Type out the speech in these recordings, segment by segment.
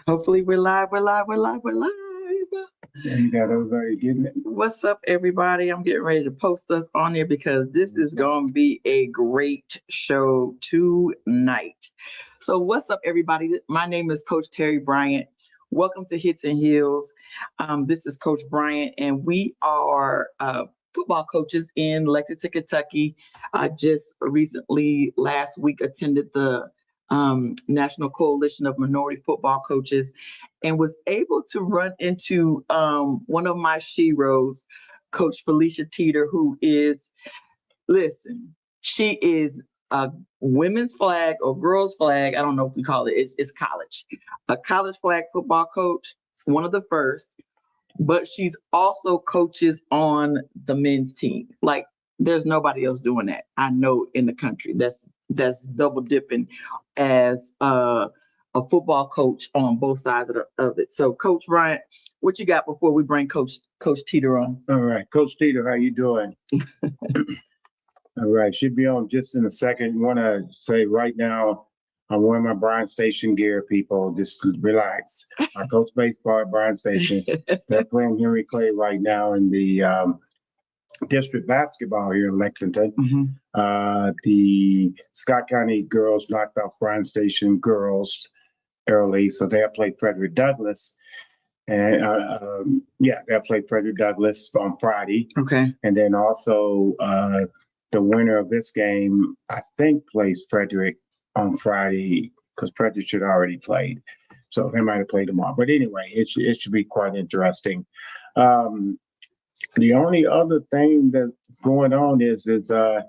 Hopefully we're live. You got everybody getting it? What's up, everybody? I'm getting ready to post us on here because this is going to be a great show tonight. So what's up, everybody? My name is Coach Terri Bryant. Welcome to Hits and Heels. This is Coach Bryant, and we are football coaches in Lexington, Kentucky. I just recently, last week, attended the National Coalition of Minority Football Coaches and was able to run into one of my sheroes, Coach Felicia Teeter, who is, she is a women's flag or girls flag. I don't know if we call it, it's college. A college flag football coach, one of the first, but she's also coaches on the men's team. Like, there's nobody else doing that, I know, in the country. That's double dipping as a football coach on both sides of it. So, Coach Bryant, what you got before we bring Coach Teeter on? All right, Coach Teeter, how you doing? All right, should be on just in a second. Want to say right now, I'm wearing my Bryant Station gear, people. Just relax. I coach baseball at Bryant Station. They're playing Henry Clay right now in the district basketball here in Lexington. Mm-hmm. The Scott County girls knocked off Bryant Station girls early, so they'll play Frederick Douglass. And they'll play Frederick Douglass on Friday. Okay. And then also the winner of this game, I think, plays Frederick on Friday because Frederick should already played. So they might have played tomorrow. But anyway, it should be quite interesting. The only other thing that's going on is I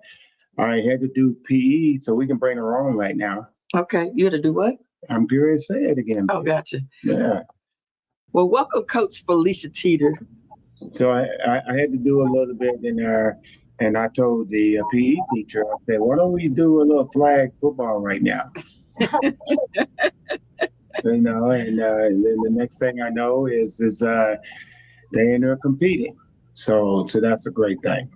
had to do PE, so we can bring her on right now. Okay. You had to do what? I'm curious to say it again. Oh, gotcha. Yeah. Well, welcome, Coach Felicia Teeter. So I had to do a little bit in there, and I told the PE teacher, I said, why don't we do a little flag football right now? And then the next thing I know is they end up competing. So that's a great thing.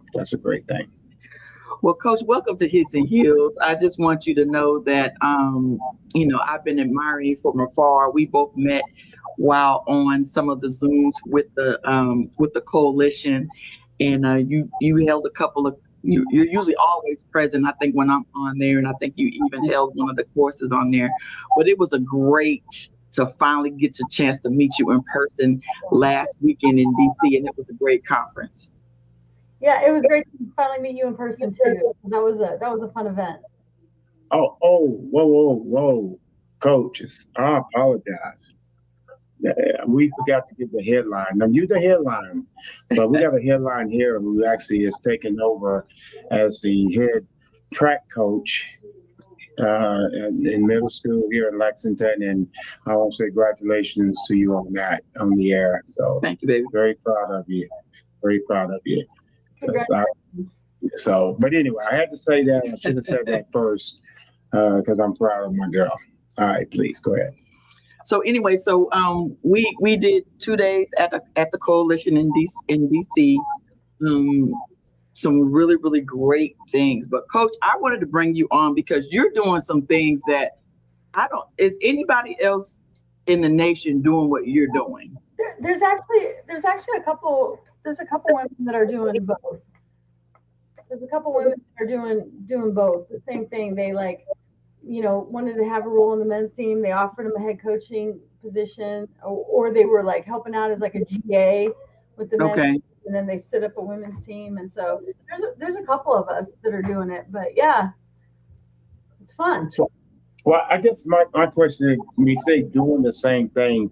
Well, Coach, welcome to Hits and Heels. I just want you to know that, I've been admiring you from afar. We both met while on some of the Zooms with the coalition, and you held a couple of. You're usually always present, I think, when I'm on there, and I think you even held one of the courses on there. But it was a great to finally get a chance to meet you in person last weekend in DC, and it was a great conference. Yeah, it was great to finally meet you in person too. That was a fun event. Whoa, coaches! I apologize. We forgot to give the headline. Now, you the headline, but we got a headline here who actually is taking over as the head track coach in middle school here in Lexington. And I want to say congratulations to you on that on the air. So thank you, baby. Very proud of you. But anyway, I had to say that. I should have said that first because I'm proud of my girl. All right, please go ahead. So anyway, we did 2 days at the coalition in DC. Some really, really great things. But Coach, I wanted to bring you on because you're doing some things that is anybody else in the nation doing what you're doing? There's actually a couple women that are doing both. There's a couple women that are doing both. The same thing. They wanted to have a role in the men's team. They offered them a head coaching position, or they were like helping out as like a GA with the men's team, and then they stood up a women's team. And so there's a couple of us that are doing it, but yeah, it's fun. Well, I guess my question is, when you say doing the same thing,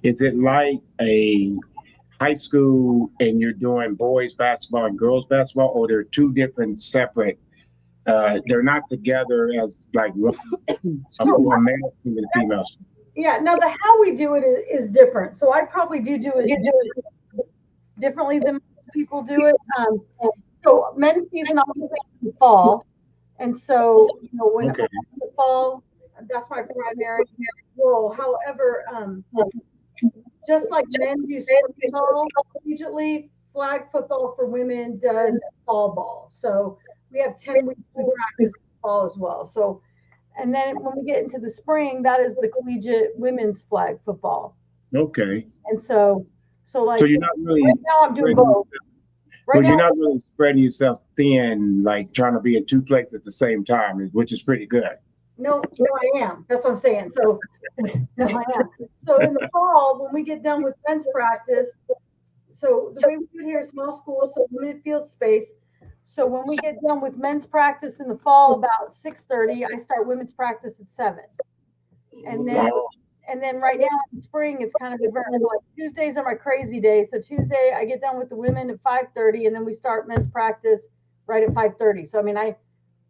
is it like a high school and you're doing boys basketball and girls basketball, or they're two different separate? They're not together as like a male team and female team. Yeah, no, how we do it is different. So I probably do it differently than people do it. So men's season obviously in the fall, and so when in the fall, that's my primary role. However, just like men do football collegiately, flag football for women does fall ball. So we have 10 weeks to practice fall as well. So And then when we get into the spring, that is the collegiate women's flag football. Okay. And so like So you're not really right now I'm doing both. Right now, you're not really spreading yourself thin, like trying to be in two places at the same time, which is pretty good. No, I am. That's what I'm saying. So no, I am. So in the fall, when we get done with men's practice, so the way we do it here is small school, so limited field space. So when we get done with men's practice in the fall, about 6:30, I start women's practice at 7. And then right now in spring, it's kind of different. Like Tuesdays are my crazy days. So Tuesday I get done with the women at 5:30, and then we start men's practice right at 5:30. So I mean, I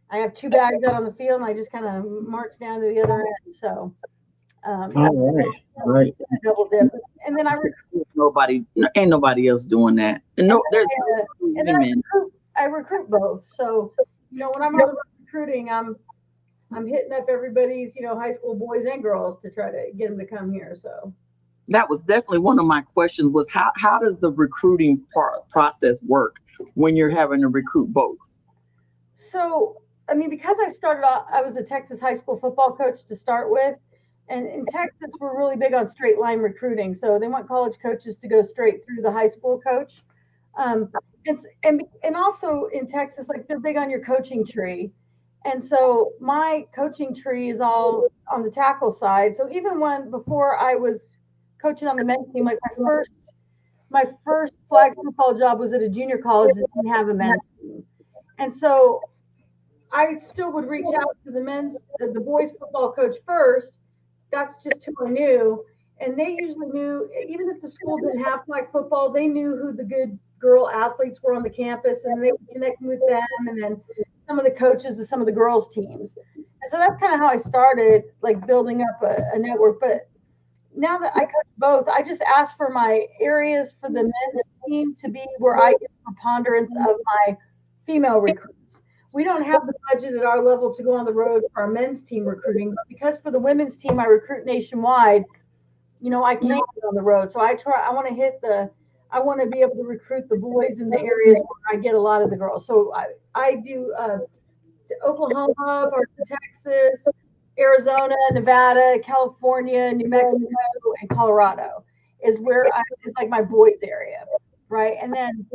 have 2 bags out on the field, and I just kind of march down to the other end. So right. Double dip. And then ain't nobody else doing that. No, there's and then I recruit both. So when I'm out recruiting, I'm hitting up everybody's, high school boys and girls to try to get them to come here. So that was definitely one of my questions was how does the recruiting process work when you're having to recruit both? So, I mean, because I started off, I was a Texas high school football coach to start with. And in Texas, we're really big on straight line recruiting. So they want college coaches to go straight through the high school coach. And also in Texas, like they're big on your coaching tree. And so my coaching tree is all on the tackle side. So even before I was coaching on the men's team, like my first flag football job was at a junior college that didn't have a men's team. And so I still would reach out to the boys football coach first. That's just who I knew. And they usually knew, even if the school didn't have flag football, they knew who the good girl athletes were on the campus, and they would connect with them, and then some of the coaches of some of the girls' teams. And so that's kind of how I started, like building up a network. But now that I coach both, I just ask for my areas for the men's team to be where I get the preponderance of my female recruits. We don't have the budget at our level to go on the road for our men's team recruiting, but because for the women's team I recruit nationwide, I can't get on the road. So I want to be able to recruit the boys in the areas where I get a lot of the girls. So I do Oklahoma, parts of Texas, Arizona, Nevada, California, New Mexico, and Colorado is like my boys area, right? And then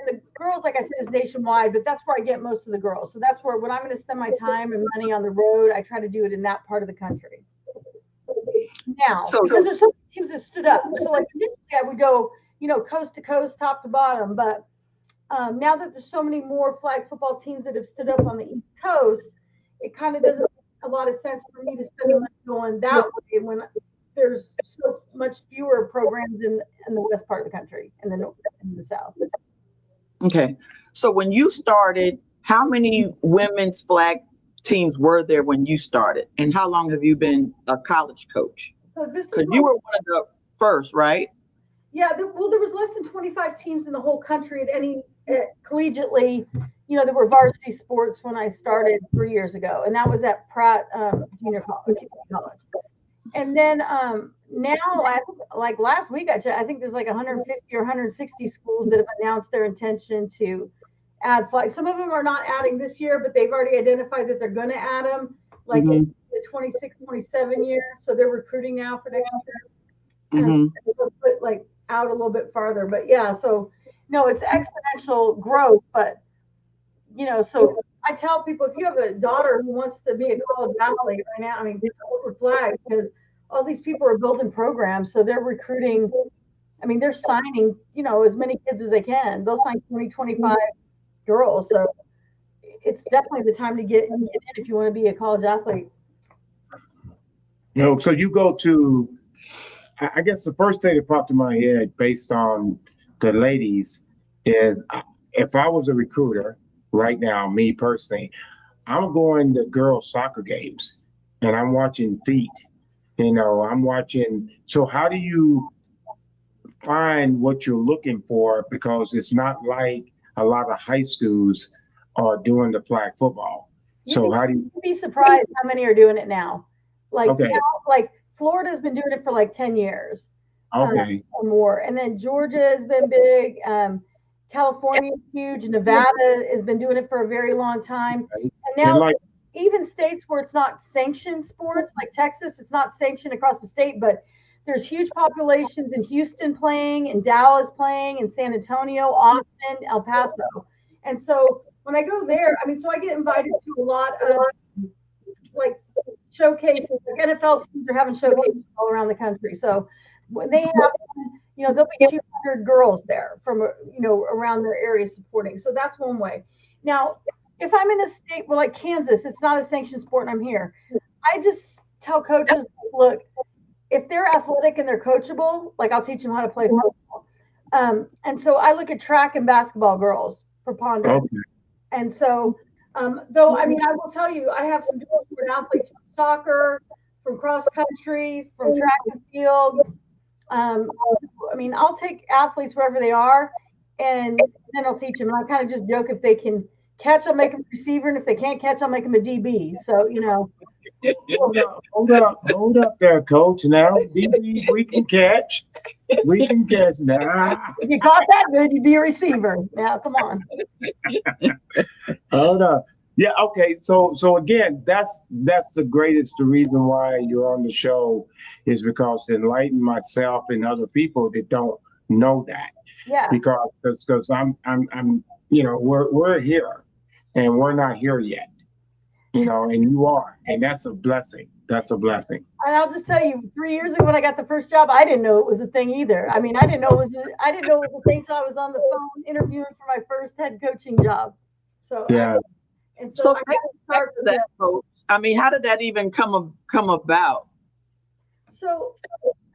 the girls, like I said, is nationwide, but that's where I get most of the girls. So that's where when I'm going to spend my time and money on the road, I try to do it in that part of the country. Now, because there's so many teams that stood up. So like initially I would go, coast to coast, top to bottom. But now that there's so many more flag football teams that have stood up on the East Coast, it kind of doesn't make a lot of sense for me to spend the money going that way when there's so much fewer programs in the west part of the country and the north and the south. Okay. So when you started, how many women's flag teams were there when you started? And how long have you been a college coach? Because you were one of the first, right? Yeah. There was less than 25 teams in the whole country collegiately. There were varsity sports when I started 3 years ago, and that was at Pratt Community College. And then now, like last week, I think there's like 150 or 160 schools that have announced their intention to add flags. Some of them are not adding this year, but they've already identified that they're going to add them, like in the 26, 27 year. So they're recruiting now for next year. And they'll put like out a little bit farther. But yeah, so no, it's exponential growth. But so I tell people, if you have a daughter who wants to be a college athlete right now, I mean, over flag, because all these people are building programs, so they're recruiting. I mean, they're signing, as many kids as they can. They'll sign 20, 25 girls. So it's definitely the time to get in if you want to be a college athlete. So you go to, I guess the first thing that popped in my head based on the ladies is if I was a recruiter right now, me personally, I'm going to girls' soccer games and I'm watching feet. I'm watching. So how do you find what you're looking for? Because it's not like a lot of high schools are doing the flag football. So how do you be surprised how many are doing it now? Like, okay. Now, like Florida's been doing it for like 10 years. Okay. Or more. And then Georgia has been big. California is huge. Nevada has been doing it for a very long time. And now even states where it's not sanctioned sports, like Texas, it's not sanctioned across the state, but there's huge populations in Houston playing, in Dallas playing, in San Antonio, Austin, El Paso. And so when I go there, I mean, so I get invited to a lot of like showcases. Like NFL teams are having showcases all around the country. So when they have, there'll be 200 girls there from, around their area supporting. So that's one way. Now, if I'm in a state where like Kansas, it's not a sanctioned sport and I'm here, I just tell coaches, look, if they're athletic and they're coachable, like I'll teach them how to play football. And so I look at track and basketball girls preponderance. Okay. And so, though, I mean, I will tell you, I have some girls who are athletes from soccer, from cross country, from track and field. I mean, I'll take athletes wherever they are, and then I'll teach them. And I kind of just joke, if they can catch, I'll make them a receiver, and if they can't catch, I'll make them a DB. So, Hold up there, coach. Now, DB, we can catch. We can catch now. If you caught that good, you'd be a receiver. Now, come on. Hold up. Yeah, okay. So again, that's the reason why you're on the show, is because to enlighten myself and other people that don't know that. Yeah. Because I'm we're here and we're not here yet. And you are, and that's a blessing. That's a blessing. And I'll just tell you, 3 years ago when I got the first job, I didn't know it was a thing either. I mean, I didn't know it was a thing until I was on the phone interviewing for my first head coaching job. So yeah. So back to that, coach. I mean, how did that even come about? So,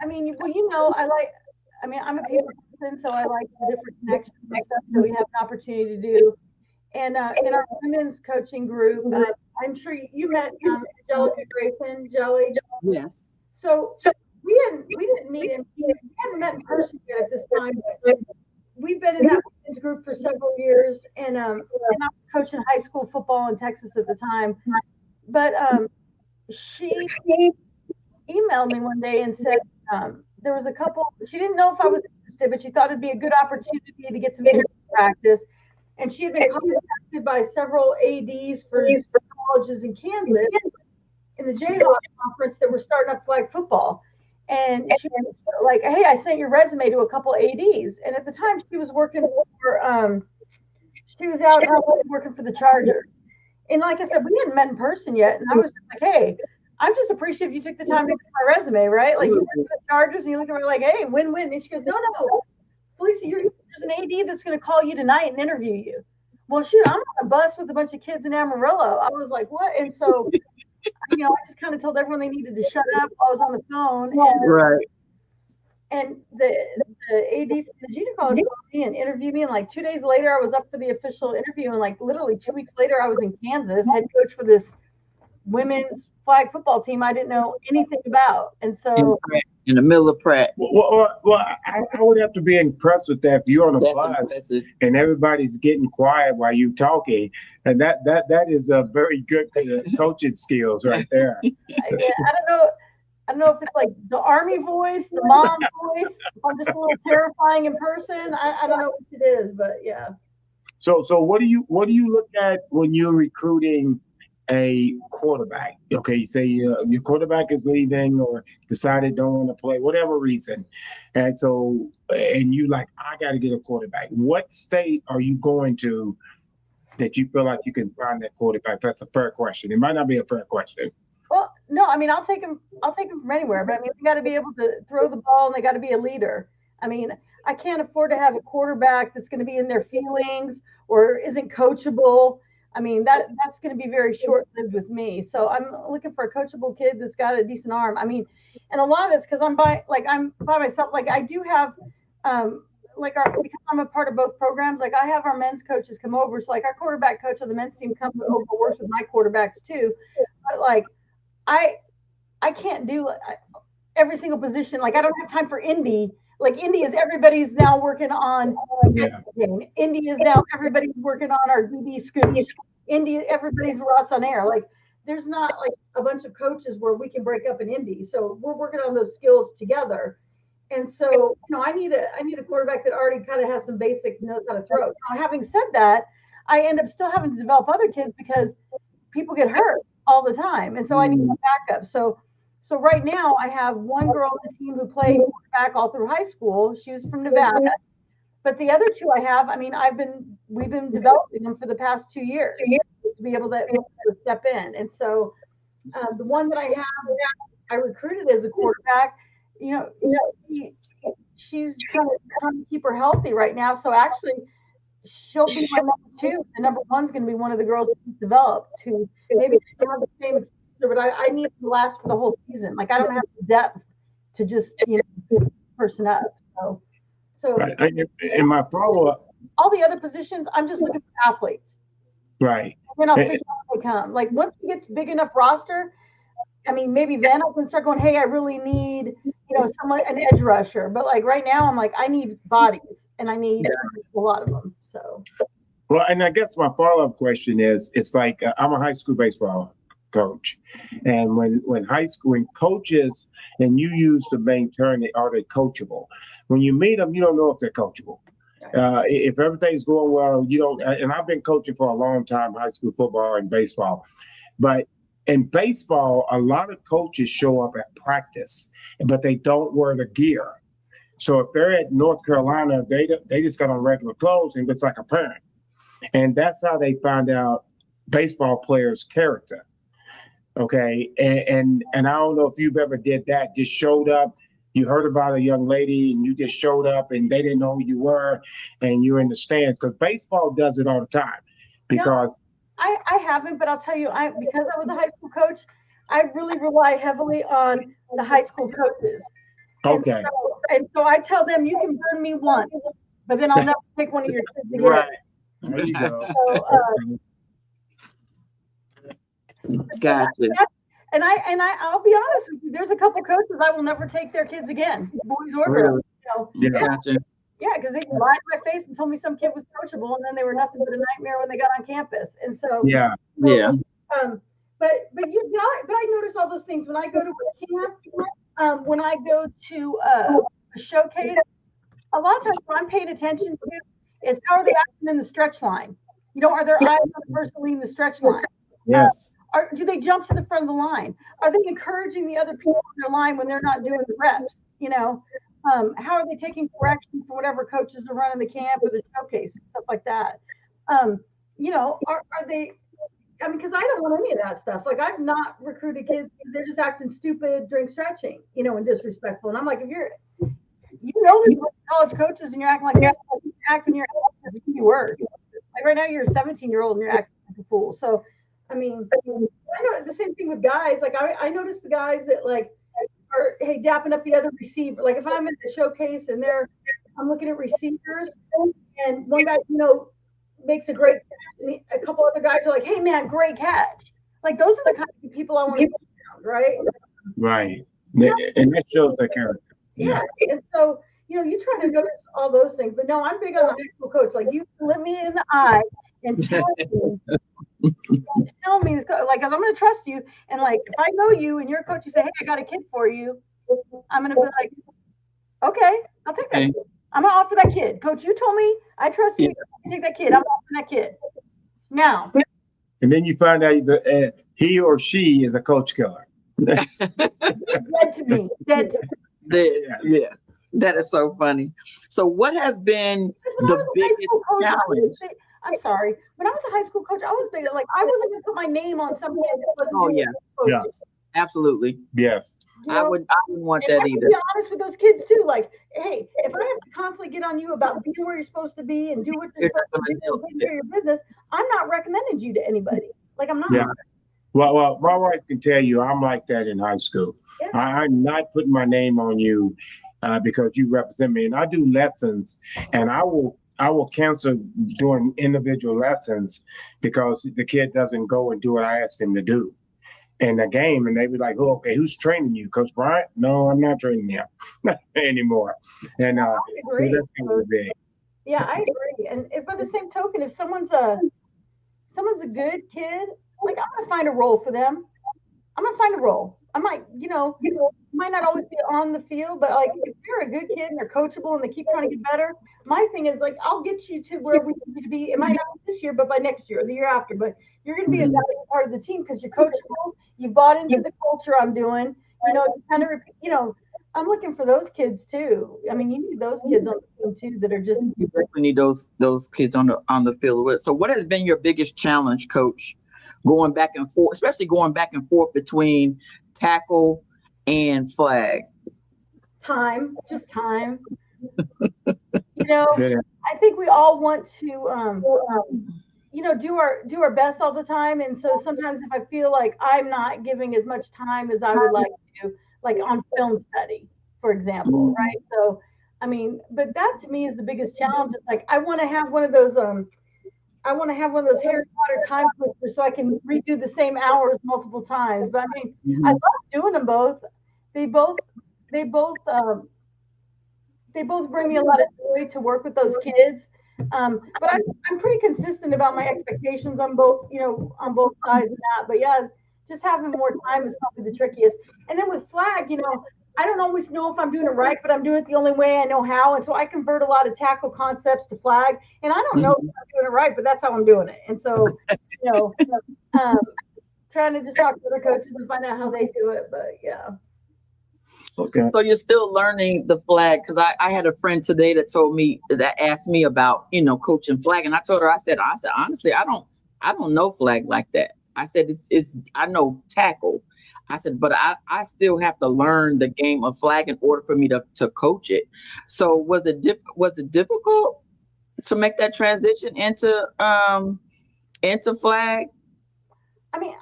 I mean, well, I'm a people person, so I like the different connections and stuff that we have an opportunity to do. And in our women's coaching group, I'm sure you met Angelica Grayson, Jelly. Yes. So we didn't meet in, we hadn't met in person yet at this time, but we've been in that women's group for several years, and I was coaching high school football in Texas at the time. But she emailed me one day and said there was a couple. She didn't know if I was interested, but she thought it'd be a good opportunity to get some interview practice. And she had been contacted by several ADs for colleges in Kansas in the Jayhawk conference that were starting up flag football. And she was like, hey, I sent your resume to a couple ADs. And at the time she was working for, she was out working for the Chargers. And like I said, we hadn't met in person yet. And I was just like, hey, I'm just appreciative you took the time to look at my resume, right? Like, you went to the Chargers and you looked at me like, hey, win-win. And she goes, no. Felicia, there's an AD that's going to call you tonight and interview you. Well, shoot, I'm on a bus with a bunch of kids in Amarillo. I was like, what? And so, I just kind of told everyone they needed to shut up while I was on the phone. And, right. And the AD from the junior college called me and interviewed me. And like 2 days later, I was up for the official interview. And like literally 2 weeks later, I was in Kansas, head coach for this women's flag football team I didn't know anything about. And so in the middle of Pratt. Well, I would have to be impressed with that if you're on a bus and everybody's getting quiet while you're talking, and that is a very good coaching skills right there. I don't know if it's like the Army voice, the mom voice. I'm just a little terrifying in person. I don't know what it is, but yeah. So what do you look at when you're recruiting a quarterback? Okay, you say your quarterback is leaving or decided don't want to play, whatever reason, and you like, I got to get a quarterback. What state are you going to that you feel like you can find that quarterback? That's a fair question. It might not be a fair question. Well, no, I mean, I'll take him from anywhere, but I mean, they got to be able to throw the ball and they got to be a leader. I mean, I can't afford to have a quarterback that's going to be in their feelings or isn't coachable. I mean, that's going to be very short-lived with me. So I'm looking for a coachable kid that's got a decent arm. I mean, and a lot of it's because I'm by myself. Like I do have, because I'm a part of both programs. Like I have our men's coaches come over. So like our quarterback coach of the men's team comes over, works with my quarterbacks too. But like I can't do every single position. Like I don't have time for Indy. Like Indy is everybody's now working on. Yeah. Indy is now everybody's working on our DB scoops. Indy, everybody's routes on air. Like there's not like a bunch of coaches where we can break up an Indy. So we're working on those skills together. And so, I need a quarterback that already kind of has some basic knows how to throw. Now, having said that, I end up still having to develop other kids because people get hurt all the time. And so I need a backup. So right now I have one girl on the team who played quarterback all through high school. She was from Nevada. But the other two I have, I mean, we've been developing them for the past 2 years to be able to step in. And so the one that I have, I recruited as a quarterback, she's trying to keep her healthy right now. So actually, she'll be my number 2. The number 1's going to be one of the girls who's developed, who maybe doesn't have the same experience, but I need to last for the whole season. Like I don't have the depth to just pick a person up. So right. And my follow-up, all the other positions, I'm just looking for athletes. Right. And then I'll figure out how they come. Like once we get to big enough roster, I mean, maybe then I can start going, hey, I really need, someone, an edge rusher. But like right now, I'm like, I need bodies, and I need a lot of them. So. Well, and I guess my follow-up question is, it's like I'm a high school baseball coach, and when high school coaches, and you use the main term, are they coachable? When you meet them, you don't know if they're coachable. If everything's going well, you don't. And I've been coaching for a long time, high school football and baseball, but in baseball, a lot of coaches show up at practice, but they don't wear the gear. So if they're at North Carolina, they just got on regular clothes and looks like a parent. And that's how they find out baseball players' character. Okay. And I don't know if you've ever did that, just showed up. You heard about a young lady and you just showed up and they didn't know who you were and you're in the stands, because baseball does it all the time. Because I haven't, but I'll tell you, because I was a high school coach, I really rely heavily on the high school coaches. Okay. And so I tell them, you can burn me once, but then I'll never take one of your kids again. Right. There you go. So, Gotcha. And I'll be honest with you, there's a couple coaches I will never take their kids again, boys or girls. Yeah. Gotcha. Yeah, because they lied in my face and told me some kid was coachable, and then they were nothing but a nightmare when they got on campus. And so Yeah. But I notice all those things when I go to a camp, when I go to a showcase. A lot of times, what I'm paying attention to is how are they acting in the stretch line. Are their eyes on the person leading the stretch line? Yes. Do they jump to the front of the line? Are they encouraging the other people on their line when they're not doing the reps? How are they taking correction from whatever coaches are running the camp or the showcase and stuff like that? Are they? I mean, because I don't want any of that stuff. Like I've not recruited kids because they're just acting stupid during stretching, and disrespectful. And I'm like, if you're college coaches and you're acting like this, acting your worse. Like right now, you're a 17-year-old and you're acting like a fool. So, I mean, I know the same thing with guys. Like I noticed the guys that like are dapping up the other receiver. Like if I'm at the showcase and I'm looking at receivers, and one guy makes a great catch, and a couple other guys are like, "Hey man, great catch!" Like those are the kind of people I want to be around, right? Right, and that shows their character. Yeah, and so you try to notice all those things, but no, I'm big on the high school coach. Like you look me in the eye and tell me, like, because I'm going to trust you. And like, if I know you and you're a coach, you say, "Hey, I got a kid for you," I'm going to be like, "Okay, I'll take that kid. I'm going to offer that kid. Coach, you told me I trust you. Take that kid. I'm offering that kid now." And then you find out he or she is a coach killer. Dead to me. Yeah. That is so funny. So what has been the biggest challenge? I'm sorry. When I was a high school coach, I was big. Like I wasn't going to put my name on something that wasn't. Oh yeah. Yeah. Absolutely. Yes. I wouldn't want that either. Be honest with those kids too. Like, hey, if I have to constantly get on you about being where you're supposed to be and do what you're supposed to do, take care of your business, I'm not recommending you to anybody. Like I'm not. Yeah. Well, my wife can tell you I'm like that in high school. Yeah. I'm not putting my name on you because you represent me, and I do lessons, and I will cancel doing individual lessons because the kid doesn't go and do what I asked him to do in the game. And they be like, "Oh, okay, who's training you, Coach Bryant?" "No, I'm not training you anymore." And I agree. So that's kind of big. Yeah, I agree. And by the same token, if someone's a good kid, like I'm gonna find a role for them. I'm gonna find a role. I might, might not always be on the field, but like if you're a good kid and they're coachable and they keep trying to get better, my thing is like I'll get you to where we need to be. It might not be this year, but by next year or the year after. But you're going to be a valuable part of the team because you're coachable. You bought into the culture I'm doing. You know, you kind of, you know, I'm looking for those kids too. I mean, you need those kids on the team too that are just. You definitely need those kids on the field with. So, what has been your biggest challenge, Coach, going back and forth, especially going back and forth between tackle and flag? Time, just time. You know, I think we all want to, you know, do our best all the time. And so sometimes if I feel like I'm not giving as much time as I would like to, like on film study, for example, right? So, I mean, but that to me is the biggest challenge. It's like I want to have one of those Harry Potter time twisters so I can redo the same hours multiple times. But I mean, I love doing them both. They both bring me a lot of joy to work with those kids. But I'm pretty consistent about my expectations on both, you know, on both sides of that. But yeah, just having more time is probably the trickiest. And then with flag, you know, I don't always know if I'm doing it right, but I'm doing it the only way I know how. And so I convert a lot of tackle concepts to flag. And I don't know if I'm doing it right, but that's how I'm doing it. And so, you know, trying to just talk to other coaches and find out how they do it. But yeah. Okay. So you're still learning the flag, because I had a friend today that asked me about, you know, coaching flag, and I told her, I said honestly, I don't know flag like that. I said it's I know tackle. I said, but I still have to learn the game of flag in order for me to coach it. So was it difficult to make that transition into flag? I mean,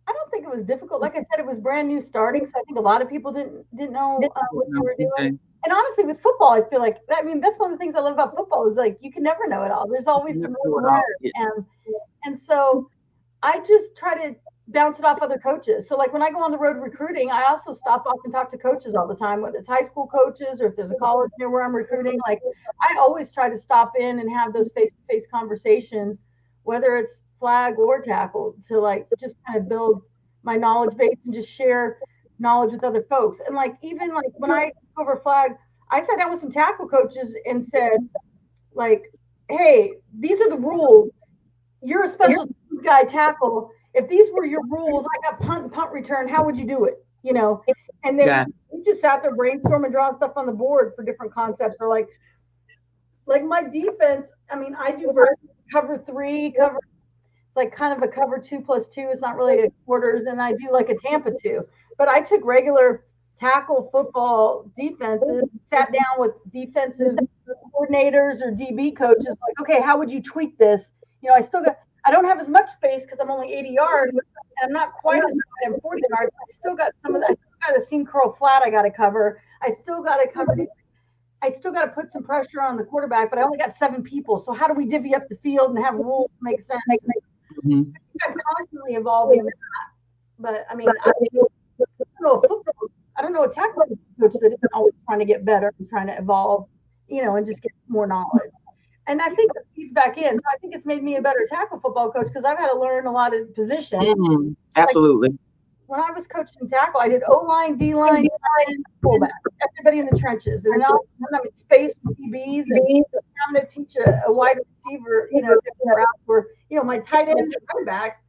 I don't think it was difficult. Like I said, it was brand new starting, so I think a lot of people didn't know what they were doing. And honestly, with football, I feel like that's one of the things I love about football is like you can never know it all. There's always some learn, and so I just try to bounce it off other coaches. So like when I go on the road recruiting, I also stop off and talk to coaches all the time, whether it's high school coaches or if there's a college near where I'm recruiting. Like I always try to stop in and have those face-to-face conversations, whether it's flag or tackle, to like just kind of build my knowledge base and just share knowledge with other folks. And like even like when I took over flag, I sat down with some tackle coaches and said, like, hey, these are the rules. You're a special guy tackle. If these were your rules, I got punt and punt return, how would you do it? You know? And then we just sat there brainstorming, drawing stuff on the board for different concepts. Or like my defense, I mean, I do cover 3, like kind of a cover 2+2. It's not really a quarters. And I do like a Tampa 2. But I took regular tackle football defenses, sat down with defensive coordinators or DB coaches, like, okay, how would you tweak this? You know, I don't have as much space because I'm only 80 yards, and I'm not quite as much at 40 yards. I still got I got a seam curl flat I got to cover. I still got to put some pressure on the quarterback, but I only got 7 people. So how do we divvy up the field and have rules make sense? I'm constantly evolving in that. But I mean, I don't know a tackle coach that isn't always trying to get better and trying to evolve, you know, and just get more knowledge. And I think that feeds back in. So I think it's made me a better tackle football coach because I've had to learn a lot of positions. Absolutely. Like, when I was coaching tackle, I did O-line, D-line, fullback, everybody in the trenches. And then I'm in space with DBs, and I'm going to teach a wide receiver, you know, different routes where, you know, my tight ends and running backs,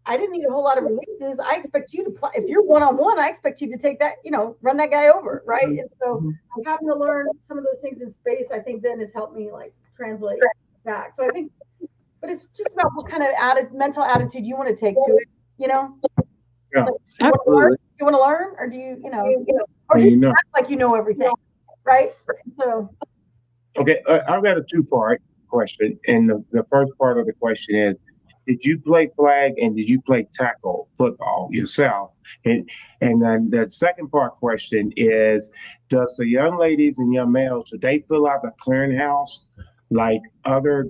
I didn't need a whole lot of releases. I expect you to play. If you're one-on-one, I expect you to take that, you know, run that guy over, right? And so having to learn some of those things in space, I think then has helped me like translate back. So I think, but it's just about what kind of mental attitude you want to take to it, you know? Yeah. So you want to learn, or do you or do you act like you know everything, right? So. Okay, I've got a 2-part question, and the first part of the question is, did you play flag and did you play tackle football yourself? And then the second part question is, does the young ladies and young males, do they fill out the clearinghouse like other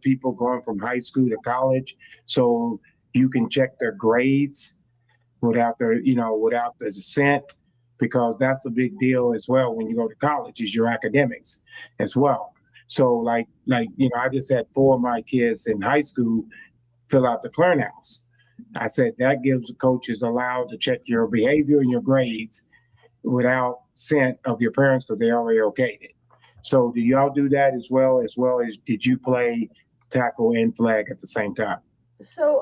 people going from high school to college, so you can check their grades without the dissent? Because that's a big deal as well when you go to college, is your academics as well. So like you know, I just had 4 of my kids in high school fill out the clearinghouse. I said that gives the coaches allowed to check your behavior and your grades without consent of your parents because they already okayed it. So do y'all do that as well as did you play tackle and flag at the same time? So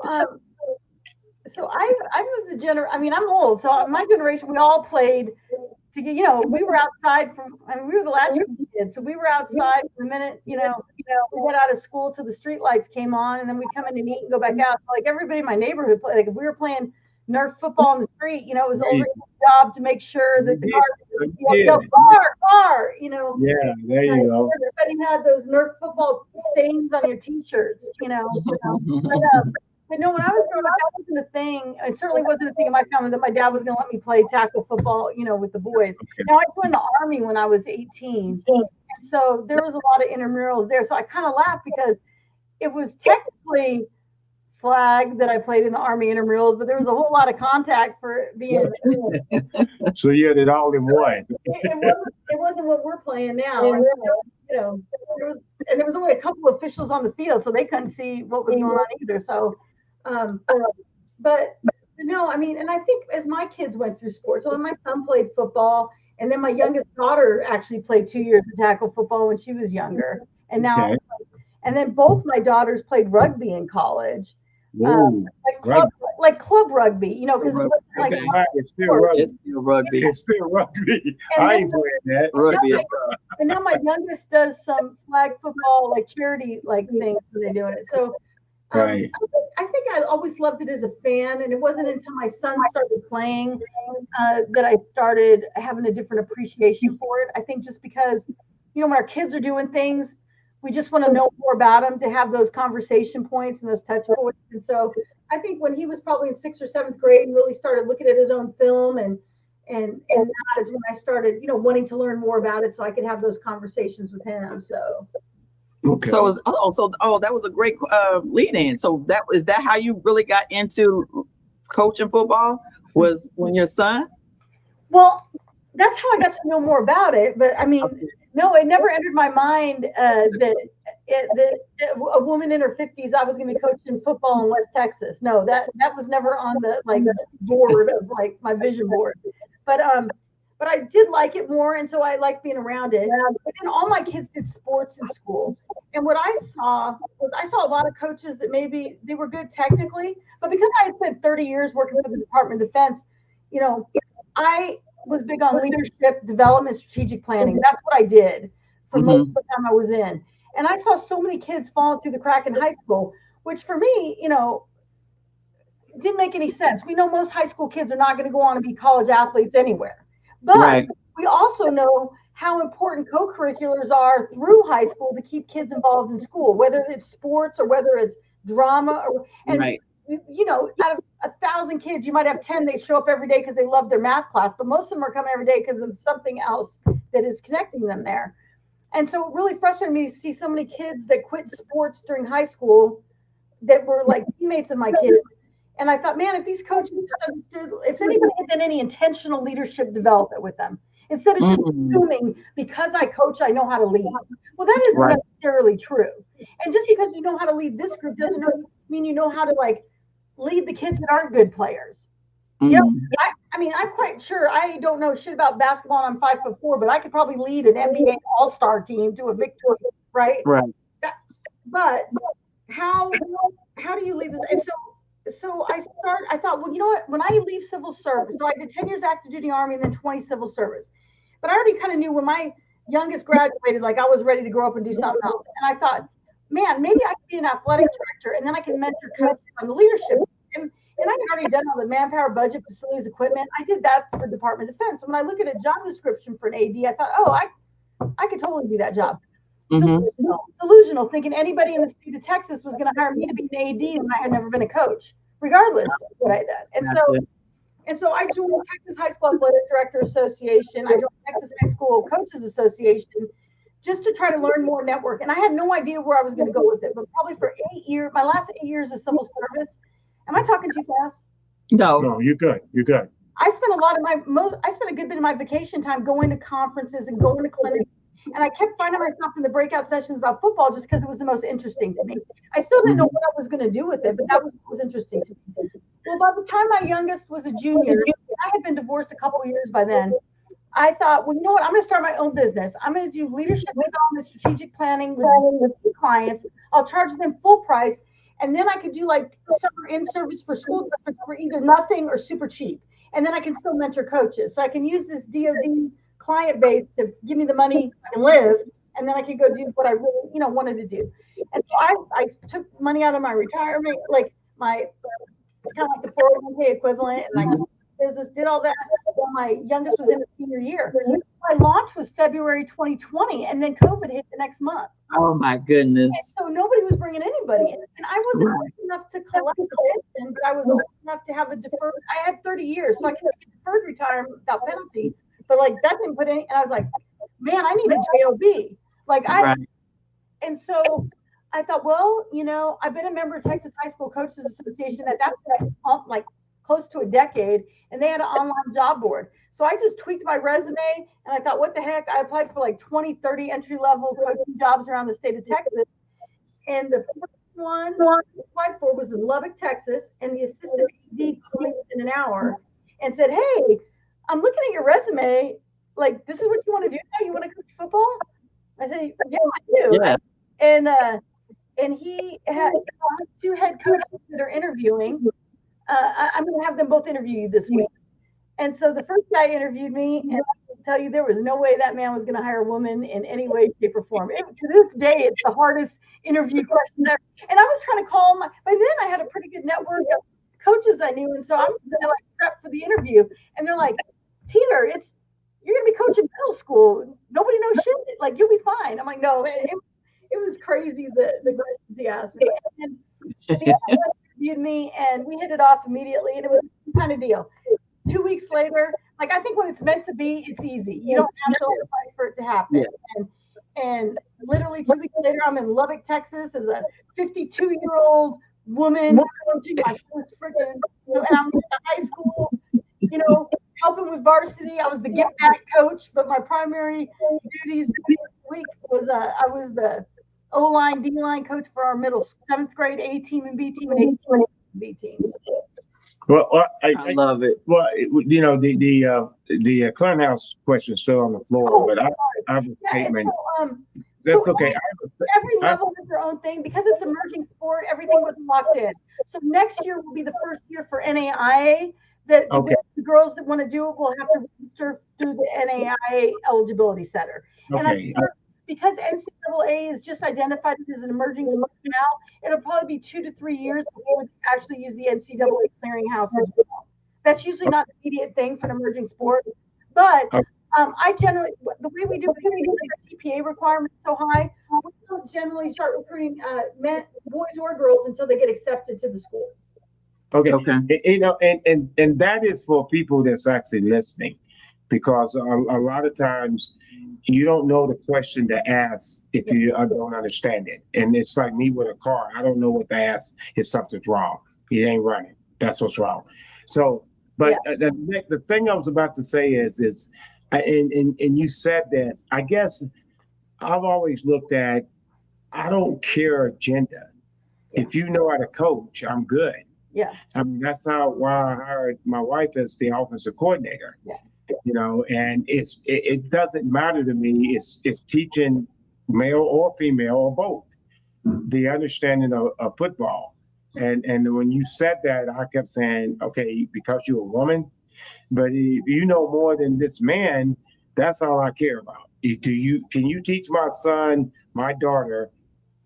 So I was the I mean, I'm old, so my generation, we all played to get, we were outside we were the latchkey kids, so we were outside from the minute, we got out of school till the street lights came on, and then we'd come in and eat and go back out. Like everybody in my neighborhood played. Like if we were playing Nerf football on the street, it was over job to make sure that the car, Yeah, there you go. Everybody had those Nerf football stains on your t-shirts, But no, when I was growing up, that wasn't a thing. It certainly wasn't a thing in my family that my dad was going to let me play tackle football, with the boys. Okay. Now, I joined the Army when I was 18. And so there was a lot of intramurals there. So I kind of laughed because it was technically flag that I played in the Army intramurals, but there was a whole lot of contact for being. So you had it all in one. It wasn't what we're playing now. And, there was only a couple of officials on the field, so they couldn't see what was going on either. So, but no, I mean, and I think as my kids went through sports, so my son played football, and then my youngest daughter actually played 2 years of tackle football when she was younger, and now, and then both my daughters played rugby in college. Like club rugby, because it's still rugby. It's still rugby. I ain't playing that. Rugby. And now my youngest does some flag football, like charity, like things when they do it. So, I think I always loved it as a fan, and it wasn't until my son started playing that I started having a different appreciation for it. I think just because, when our kids are doing things, we just want to know more about them to have those conversation points and those touch points. And so I think when he was probably in 6th or 7th grade and really started looking at his own film and that is when I started, wanting to learn more about it so I could have those conversations with him. So. Okay. So that was a great lead in. So is that how you really got into coaching football? Was when your son? Well, that's how I got to know more about it. But I mean, no, it never entered my mind that a woman in her 50s, I was going to be coaching football in West Texas. No, that was never on the board of my vision board. But I did like it more, and so I liked being around it. But then all my kids did sports in school, and what I saw a lot of coaches that maybe they were good technically, but because I had spent 30 years working for the Department of Defense, I was big on leadership development, strategic planning. That's what I did for most of the time I was in. And I saw so many kids falling through the crack in high school, which for me, didn't make any sense. We know most high school kids are not going to go on to be college athletes anywhere. But we also know how important co-curriculars are through high school to keep kids involved in school, whether it's sports or whether it's drama. Out of 1,000 kids, you might have 10 they show up every day because they love their math class, but most of them are coming every day because of something else that is connecting them there. And so it really frustrated me to see so many kids that quit sports during high school that were like teammates of my kids. And I thought, man, if these coaches just understood, if anybody had done any intentional leadership development with them, instead of just assuming because I coach, I know how to lead. Well, that isn't necessarily true. And just because you know how to lead this group doesn't mean you know how to lead the kids that aren't good players. I mean, I'm quite sure I don't know shit about basketball and I'm 5'4", but I could probably lead an NBA all-star team to a victory, right? Right. But how do you lead this? And so I thought, well, you know what? When I leave civil service, so I did 10 years active duty Army and then 20 civil service. But I already kind of knew when my youngest graduated, I was ready to grow up and do something else. And I thought, man, maybe I could be an athletic director and then I can mentor coaches on the leadership. And I had already done all the manpower, budget, facilities, equipment. I did that for the Department of Defense. So when I look at a job description for an AD, I thought, I could totally do that job. Delusional, thinking anybody in the state of Texas was going to hire me to be an AD when I had never been a coach, regardless of what I did. And so I joined the Texas High School Athletic Director Association. I joined Texas High School Coaches Association just to try to learn more network. And I had no idea where I was going to go with it, but probably for 8 years, my last 8 years of civil service. Am I talking too fast? No, you're good. You're good. I spent a good bit of my vacation time going to conferences and going to clinics. And I kept finding myself in the breakout sessions about football just because it was the most interesting to me. I still didn't know what I was going to do with it, but that was what was interesting to me. Well, by the time my youngest was a junior, I had been divorced a couple of years by then. I thought, well, you know what? I'm going to start my own business. I'm going to do leadership development, strategic planning with clients. I'll charge them full price. And then I could do like summer in-service for school for either nothing or super cheap. And then I can still mentor coaches. So I can use this DoD client base to give me the money I can live. And then I could go do what I really, wanted to do. And so I took money out of my retirement, like it's kind of like the 401k equivalent, and I business, did all that while my youngest was in the senior year. My launch was February 2020, and then COVID hit the next month. Oh my goodness. And so nobody was bringing anybody in. And I wasn't old enough to collect the pension, but I was old enough to have a deferred. I had 30 years, so I could get deferred retirement without penalty. But like that didn't put any, and I was like, man, I need a JOB. And so I thought, well, I've been a member of Texas High School Coaches Association at that point, like close to a decade, and they had an online job board. So I just tweaked my resume, and I thought, what the heck? I applied for like 20, 30 entry-level coaching jobs around the state of Texas. And the first one I applied for was in Lubbock, Texas, and the assistant AD called me in an hour and said, hey, I'm looking at your resume. Like, this is what you want to do now? You want to coach football? I said, yeah, I do. Yeah. And he had 2 head coaches that are interviewing. I'm going to have them both interview you this week. And so the first guy interviewed me, and I can tell you there was no way that man was going to hire a woman in any way, shape, or form. To this day, it's the hardest interview question ever. And I was trying to call by then I had a pretty good network of coaches I knew. And so I'm just like prep for the interview. And they're like, Teeter, you're going to be coaching middle school. Nobody knows shit. Like, you'll be fine. I'm like, no, it was crazy, the questions he asked me. And the other guy interviewed me, and we hit it off immediately. And it was the kind of deal. 2 weeks later, like, I think when it's meant to be, it's easy. You don't have to fight for it to happen. Yeah. And literally 2 weeks later, I'm in Lubbock, Texas, as a 52-year-old woman coaching my first freaking, and I'm in high school, helping with varsity. I was the get back coach, but my primary duties this week was I was the O-line, D-line coach for our middle 7th grade A team and B team and 8th grade B team. Well, I love it. Well, the Clubhouse question is still on the floor, but I have a statement. That's okay. Every level has their own thing because it's emerging sport. Everything wasn't locked in. So next year will be the first year for NAIA that the girls that want to do it will have to register through the NAIA eligibility center. And I'm sure because NCAA is just identified as an emerging sport now, it'll probably be 2 to 3 years before we actually use the NCAA clearinghouse as well. That's usually not an immediate thing for an emerging sport, but I generally, the way we do it, the GPA requirement is so high, we don't generally start recruiting boys or girls until they get accepted to the school. Okay. And that is for people that's actually listening, because a lot of times you don't know the question to ask if you don't understand it. And it's like me with a car. I don't know what to ask if something's wrong. It ain't running. That's what's wrong. So, but the thing I was about to say is, and you said this, I guess I've always looked at, I don't care agenda. If you know how to coach, I'm good. Yeah. I mean, that's why I hired my wife as the offensive coordinator. Yeah. And it doesn't matter to me. It's teaching male or female or both the understanding of football. And when you said that, I kept saying, okay, because you're a woman, but if you know more than this man, that's all I care about. Can you teach my son, my daughter,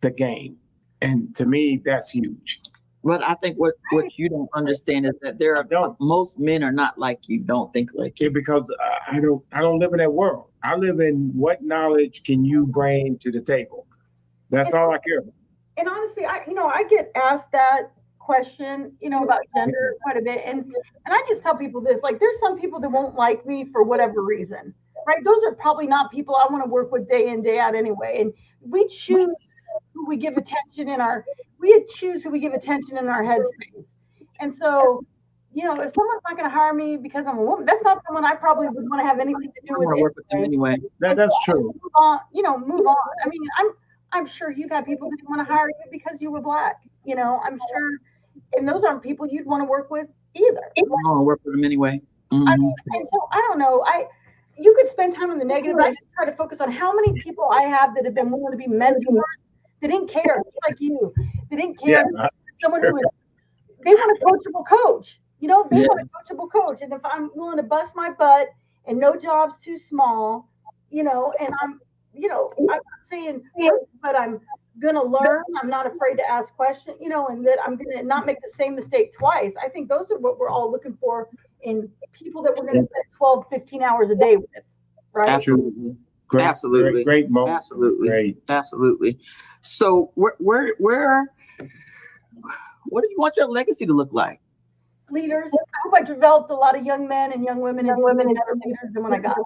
the game? And to me, that's huge. But I think what you don't understand is that most men are not like you, don't think like you. Yeah, because I don't live in that world. I live in what knowledge can you bring to the table? That's all I care about. And honestly, I get asked that question, about gender quite a bit. And I just tell people this, like, there's some people that won't like me for whatever reason, right? Those are probably not people I want to work with day in, day out anyway. And we choose who we give attention in our headspace. And so, if someone's not going to hire me because I'm a woman, that's not someone I probably would want to have anything to do with. Work with them anyway. That's true. Move on. I mean, I'm sure you've had people that didn't want to hire you because you were Black. I'm sure, and those aren't people you'd want to work with either. I want to work with them anyway. Mm-hmm. I mean, and so I don't know. You could spend time on the negative, but I just try to focus on how many people I have that have been willing to be mentors. They didn't care, just like you. They didn't care. someone who is, they want a coachable coach. You know, they want a coachable coach. And if I'm willing to bust my butt and no job's too small, you know, and I'm not saying, but I'm going to learn. I'm not afraid to ask questions, you know, and that I'm going to not make the same mistake twice. I think those are what we're all looking for in people that we're going to spend 12, 15 hours a day with, right? Absolutely. Absolutely. Great moment. Absolutely. Great. Absolutely. So what do you want your legacy to look like? Leaders. I hope I developed a lot of young men and young women into better leaders than when I got them.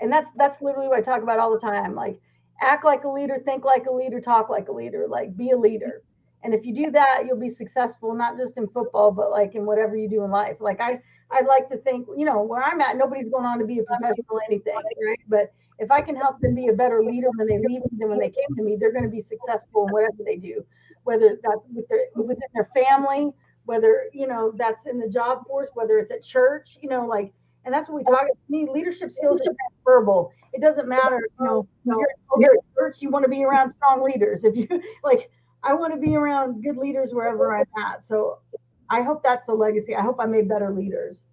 And that's literally what I talk about all the time. Like, act like a leader, think like a leader, talk like a leader, like be a leader. And if you do that, you'll be successful, not just in football, but like in whatever you do in life. Like I like to think, you know, where I'm at, nobody's going on to be a professional anything, right? But if I can help them be a better leader when they leave than when they came to me, they're going to be successful in whatever they do, whether that's within their family, whether, you know, that's in the job force, whether it's at church, you know, like, and that's what we talk about. To me, leadership skills are transferable. It doesn't matter, you know, if you're at church, you want to be around strong leaders. If you like, I want to be around good leaders wherever I'm at. So I hope that's a legacy. I hope I made better leaders.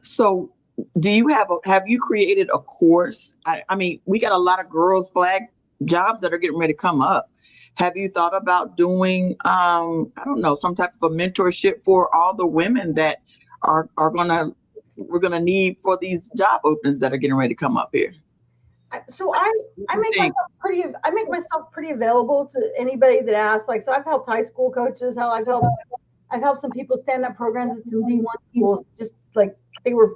So do you have you created a course? I mean, we got a lot of girls flag jobs that are getting ready to come up. Have you thought about doing, I don't know, some type of a mentorship for all the women that we're going to need for these job openings that are getting ready to come up here? So I make myself pretty available to anybody that asks. Like, so I've helped high school coaches. I've helped some people stand up programs at some D1 schools, just like they were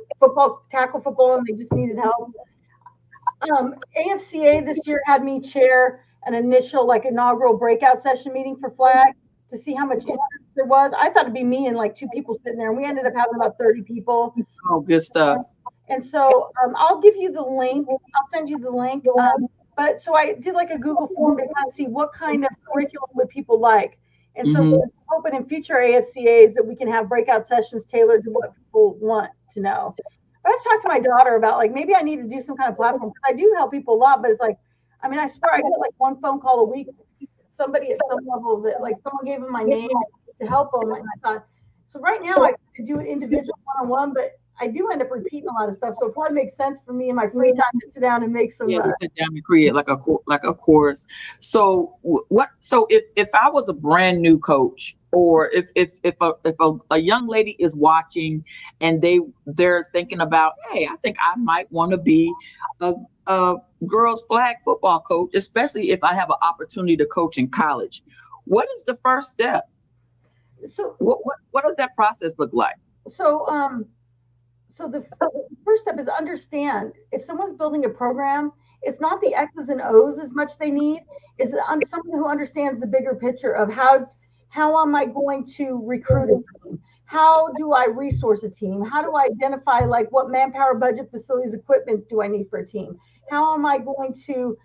tackle football, and they just needed help. AFCA this year had me chair an inaugural breakout session meeting for flag to see how much interest there was. I thought it'd be me and like 2 people sitting there, and we ended up having about 30 people. Oh, good stuff. And so I'll give you the link. I'll send you the link. But so I did like a Google form to kind of see what kind of curriculum would people like. And so we're hoping in future AFCAs that we can have breakout sessions tailored to what people want to know. But I've talked to my daughter about like, maybe I need to do some kind of platform. I do help people a lot, but it's like, I mean, I swear I get like 1 phone call a week, somebody at some level that like someone gave them my name to help them. And I thought, so right now I do it individual one-on-one, but I do end up repeating a lot of stuff. So it probably makes sense for me in my free time to sit down and make some. Sit down and create like a course. So if I was a brand new coach, or if a young lady is watching and they're thinking about, hey, I think I might want to be a girls flag football coach, especially if I have an opportunity to coach in college, what is the first step? So what does that process look like? So the first step is understand if someone's building a program, it's not the X's and O's as much they need, is someone who understands the bigger picture of how am I going to recruit a team? How do I resource a team? How do I identify like what manpower, budget, facilities, equipment do I need for a team? How am I going to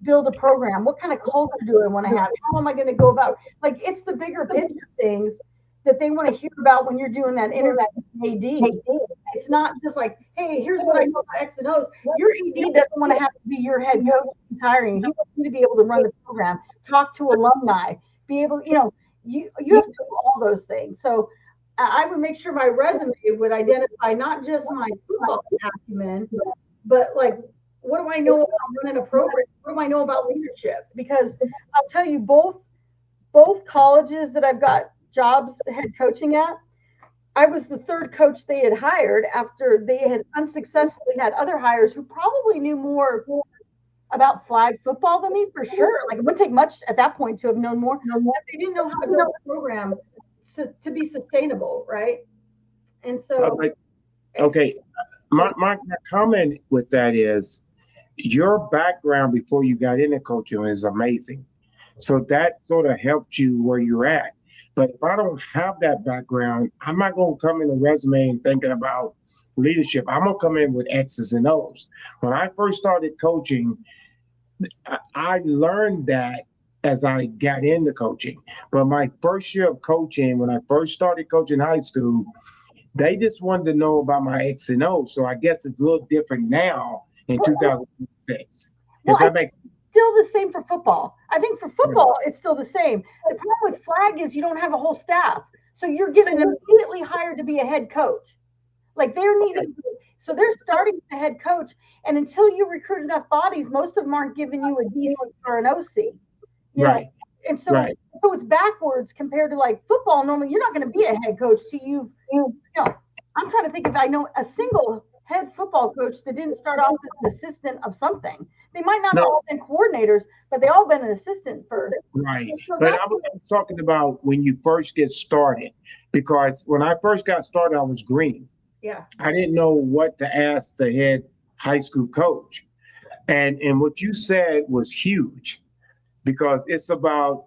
build a program? What kind of culture do I want to have? How am I going to go about, like, it's the bigger picture things that they want to hear about when you're doing that interview with AD. It's not just like, hey, here's what I know about X and O's. Your AD doesn't want to have to be your head coach who's hiring. He wants you to be able to run the program, talk to alumni, be able, you know, you have to do all those things. So I would make sure my resume would identify not just my football acumen, but like, what do I know about running a program? What do I know about leadership? Because I'll tell you, both colleges that I've got jobs head coaching at, I was the 3rd coach they had hired after they had unsuccessfully had other hires who probably knew more about flag football than me, for sure. Like, it wouldn't take much at that point to have known more. They didn't know how to build a program to be sustainable, right? And so, okay, my comment with that is your background before you got into coaching is amazing. So that sort of helped you where you're at. But if I don't have that background, I'm not going to come in a resume and thinking about leadership. I'm going to come in with X's and O's. When I first started coaching, I learned that as I got into coaching. But my first year of coaching, when I first started coaching high school, they just wanted to know about my X and O's. So I guess it's a little different now in 2006. If that makes sense. still the same for football. I think for football, it's still the same. The problem with flag is you don't have a whole staff. So you're getting immediately hired to be a head coach. Like they're needing, so they're starting with the head coach. And until you recruit enough bodies, most of them aren't giving you a DC or an OC. You know? And so, so it's backwards compared to like football. Normally, you're not going to be a head coach till you know. I'm trying to think if I know a single head football coach that didn't start off as an assistant of something. They might not have all been coordinators, but they all been an assistant first. Right. So but I was talking about when you first get started, because when I first got started, I was green. Yeah. I didn't know what to ask the head high school coach. And what you said was huge, because it's about,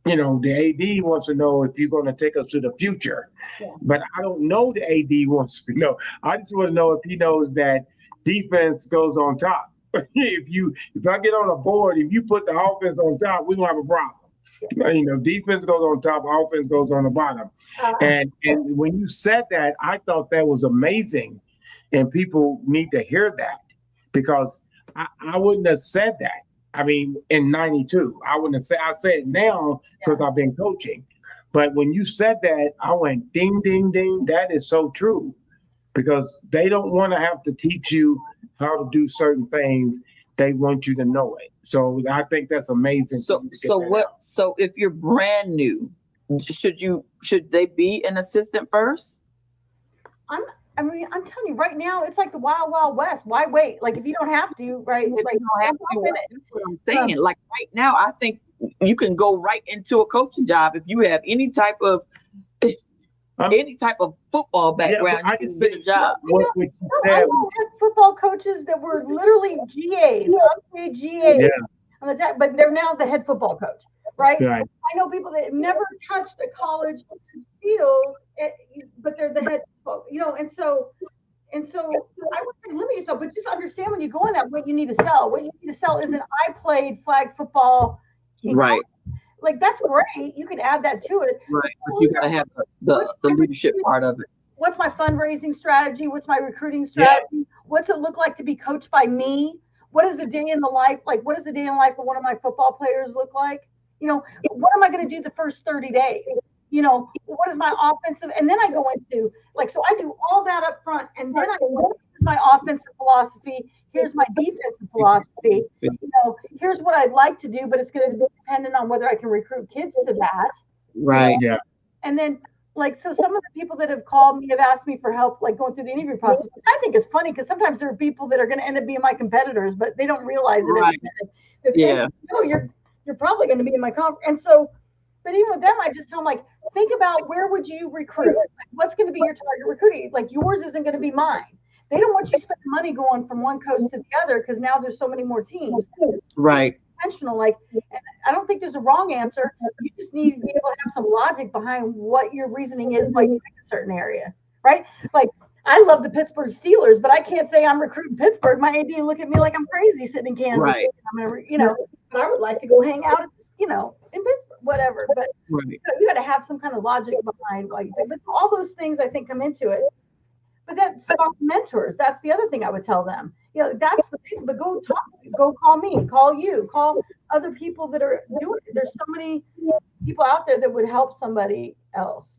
you know, the AD wants to know if you're going to take us to the future. Yeah. But I don't know the AD wants to know. I just want to know if he knows that defense goes on top. if I get on a board, if you put the offense on top, we're going to have a problem. You know, defense goes on top, offense goes on the bottom. And when you said that, I thought that was amazing. And people need to hear that, because I wouldn't have said that. I mean, in 92, I wouldn't have said, I say it now because I've been coaching. But when you said that, I went ding, ding, ding. That is so true, because they don't want to have to teach you how to do certain things. They want you to know it. So I think that's amazing. So if you're brand new, should they be an assistant first? I'm telling you right now, it's like the wild, wild west. Why wait? Like if you don't have to, right? It's like, that's what I'm saying. Like right now, I think you can go right into a coaching job if you have any type of football background. I can get a job. I had football coaches that were literally GAs, GAs, but they're now the head football coach, right? I know people that have never touched a college field, but they're the head football, you know, and so I would say limit yourself, but just understand when you go in that what you need to sell. What you need to sell isn't I played flag football, right? Like that's great. You can add that to it, right? But you got to have the leadership part of it. What's my fundraising strategy? What's my recruiting strategy? Yes. What's it look like to be coached by me? What is a day in the life like? What does a day in the life of one of my football players look like? You know, what am I going to do the first 30 days? You know, what is my offensive? And then I go into so I do all that up front, and then I go into my offensive philosophy. Here's my defensive philosophy. You know, here's what I'd like to do, but it's going to be dependent on whether I can recruit kids to that. Right. Yeah. And then, so some of the people that have called me have asked me for help, like going through the interview process. Which I think is funny, because sometimes there are people that are going to end up being my competitors, but they don't realize it. Right. Yeah. No, you're probably going to be in my conference. And so, but even with them, I just tell them, like, think about where would you recruit? Like, what's going to be your target recruiting? Like, yours isn't going to be mine. They don't want you spending money going from one coast to the other, because now there's so many more teams. Right. Intentional. Like, and I don't think there's a wrong answer. You just need to be able to have some logic behind what your reasoning is, like in a certain area, right? Like, I love the Pittsburgh Steelers, but I can't say I'm recruiting Pittsburgh. My AD look at me like I'm crazy sitting in Kansas. Right. I'm gonna, but I would like to go hang out at, in Pittsburgh, whatever. But you got to have some kind of logic behind, like, but all those things I think come into it. But that's about mentors. That's the other thing I would tell them. That's the basic. But go talk, go call me, call you, call other people that are doing it. There's so many people out there that would help somebody else.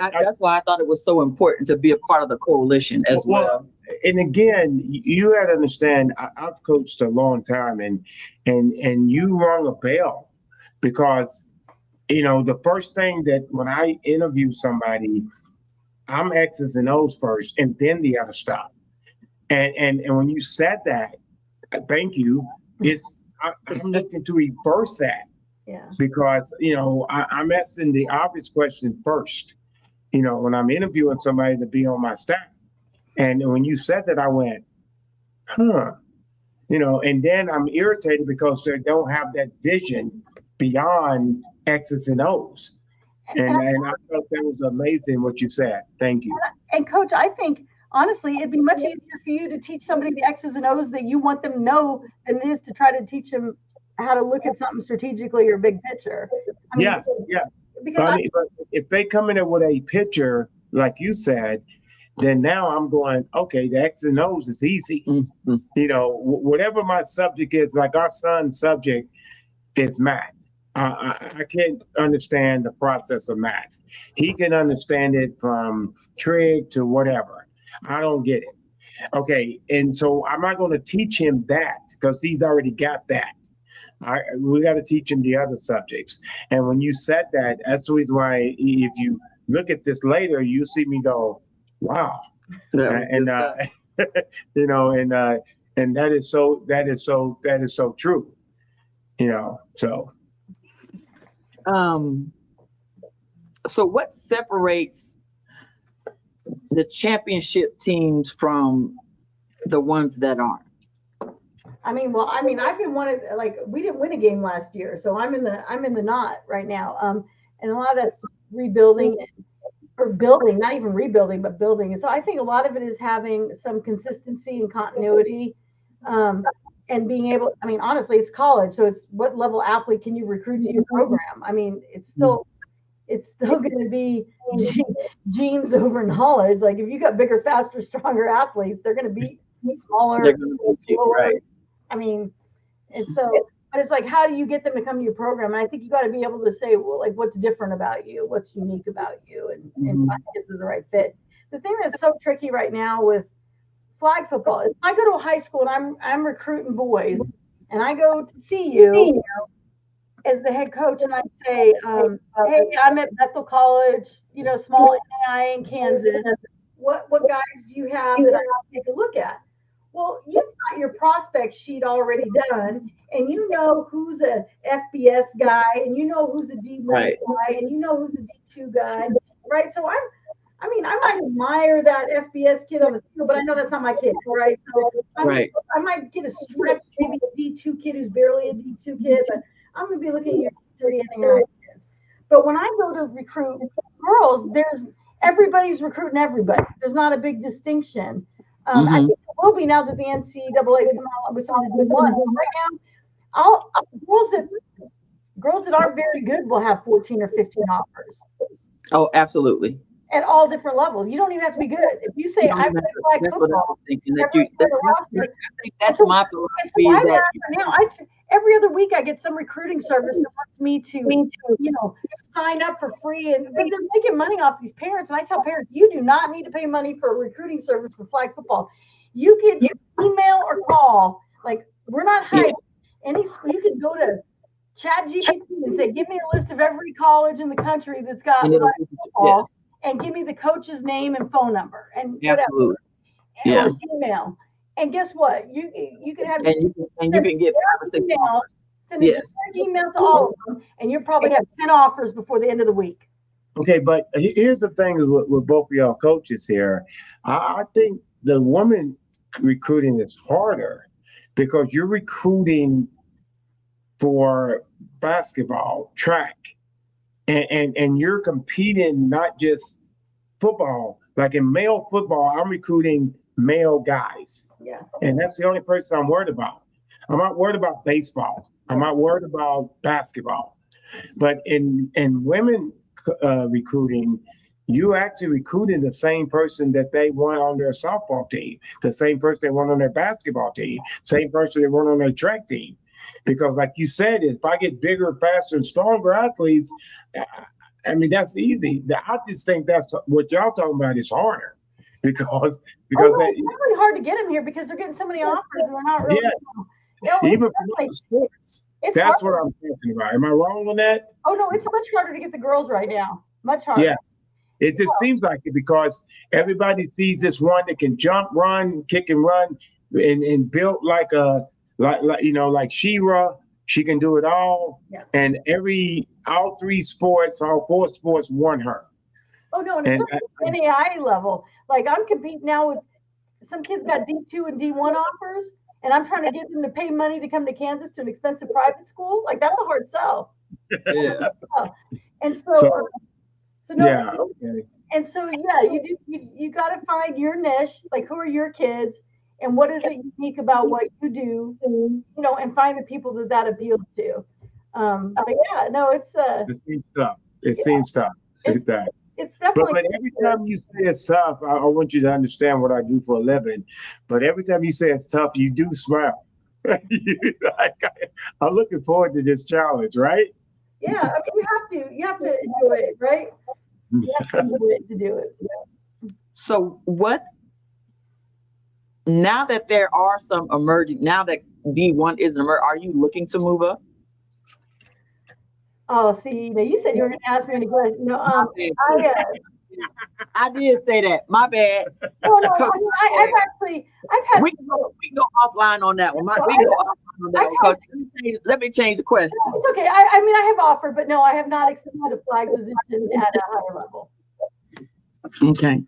That's why I thought it was so important to be a part of the coalition as well. And again, you got to understand. I've coached a long time, and you rung a bell, because the first thing that when I interview somebody, I'm X's and O's first, and then the other stuff. And when you said that, thank you. I'm looking to reverse that. Yeah. Because I'm asking the obvious question first. When I'm interviewing somebody to be on my staff, and when you said that, I went, and then I'm irritated because they don't have that vision beyond X's and O's. And I thought that was amazing what you said. Thank you. And Coach, I think, honestly, it'd be much easier for you to teach somebody the X's and O's that you want them to know than it is to try to teach them how to look at something strategically or big picture. Yes. Because but if they come in there with a picture, like you said, then now I'm going, okay, the X and O's is easy. Mm-hmm. You know, whatever my subject is, like our son's subject is math. I can't understand the process of math. He can understand it from trig to whatever. I don't get it. Okay, and so I'm not going to teach him that because he's already got that. We got to teach him the other subjects. And when you said that, that's the reason why if you look at this later, you see me go, wow. And you know, and that is so true. You know, so. So what separates the championship teams from the ones that aren't? I've been one of, like, we didn't win a game last year, so I'm in the knot right now. And a lot of that's rebuilding or building, not even rebuilding, but building. And so I think a lot of it is having some consistency and continuity, and being able, honestly, it's college. So it's what level athlete can you recruit to your program? It's still going to be genes over knowledge. Like if you got bigger, faster, stronger athletes, they're going to be smaller, slower. Right. And so, but it's like, how do you get them to come to your program? And I think you got to be able to say, well, like, what's different about you? What's unique about you? And I think this is the right fit. The thing that's so tricky right now with flag football is I go to a high school and I'm recruiting boys, and I go to see you as the head coach, and I say, hey, I'm at Bethel College, small NAIA in Kansas. What guys do you have that I can take a look at? Well, you've got your prospect sheet already done, and you know who's a FBS guy, and you know who's a D1 guy, and you know who's a D2 guy, right? So I might admire that FBS kid on the field, but I know that's not my kid, right? So I might get a stretch, maybe a D2 kid who's barely a D2 kid, but I'm going to be looking at your D3 and kids. But when I go to recruit girls, everybody's recruiting everybody. There's not a big distinction. I think it will be now that the NCAA is coming out with some of the D1. Right now, girls that aren't very good will have 14 or 15 offers. Oh, absolutely. At all different levels. You don't even have to be good. If you say I play flag football, I think that's my philosophy. Every other week I get some recruiting service that wants me to sign up for free, but they're making money off these parents. And I tell parents, you do not need to pay money for a recruiting service for flag football. You can email or call. Like, we're not hiding any school. You can go to ChatGPT and say, give me a list of every college in the country that's got flag football. And give me the coach's name and phone number and whatever. Yeah. And email. And guess what? You can have you can get email. Send an email to all of them, and you'll probably have 10 offers before the end of the week. Okay, but here's the thing with both of y'all coaches here. I think the women recruiting is harder because you're recruiting for basketball, track. And you're competing not just football. Like in male football, I'm recruiting male guys. Yeah. And that's the only person I'm worried about. I'm not worried about baseball. I'm not worried about basketball. But in women recruiting, you actually recruiting the same person that they want on their softball team, the same person they want on their basketball team, same person they want on their track team. Because like you said, if I get bigger, faster, and stronger athletes, that's easy. I just think that's what y'all talking about is harder because it's really hard to get them here because they're getting so many offers and they're not really. Yes. Even for sports. That's what I'm talking about. Am I wrong on that? Oh no, it's much harder to get the girls right now. Much harder. Yes. It just seems like it because everybody sees this one that can jump, run, kick, and run, and built like She-Ra. She can do it all. Yeah. And all four sports want her. Oh no, and it's not NAIA level. Like I'm competing now with some kids got D2 and D1 offers, and I'm trying to get them to pay money to come to Kansas to an expensive private school. Like that's a hard sell. Yeah. And so you got to find your niche. Like who are your kids? And what is it unique about what you do, and find the people that appeals to. But yeah, no, it's it seems tough. It seems tough. It does. It's definitely. But every time you say it's tough, I want you to understand what I do for a living. But every time you say it's tough, you do smile. I'm looking forward to this challenge, right? Yeah, I mean, you have to do it, right? You have to do it to do it. So now that there are some emerging, now that D1 is emerging, are you looking to move up? Oh, see, now you said you were going to ask me any questions. No, I did say that. My bad. No, I've had. We can go offline on that one. We can go offline on that one. Let me change the question. It's okay. I mean, I have offered, but no, I have not accepted a flag position at a higher level. Okay.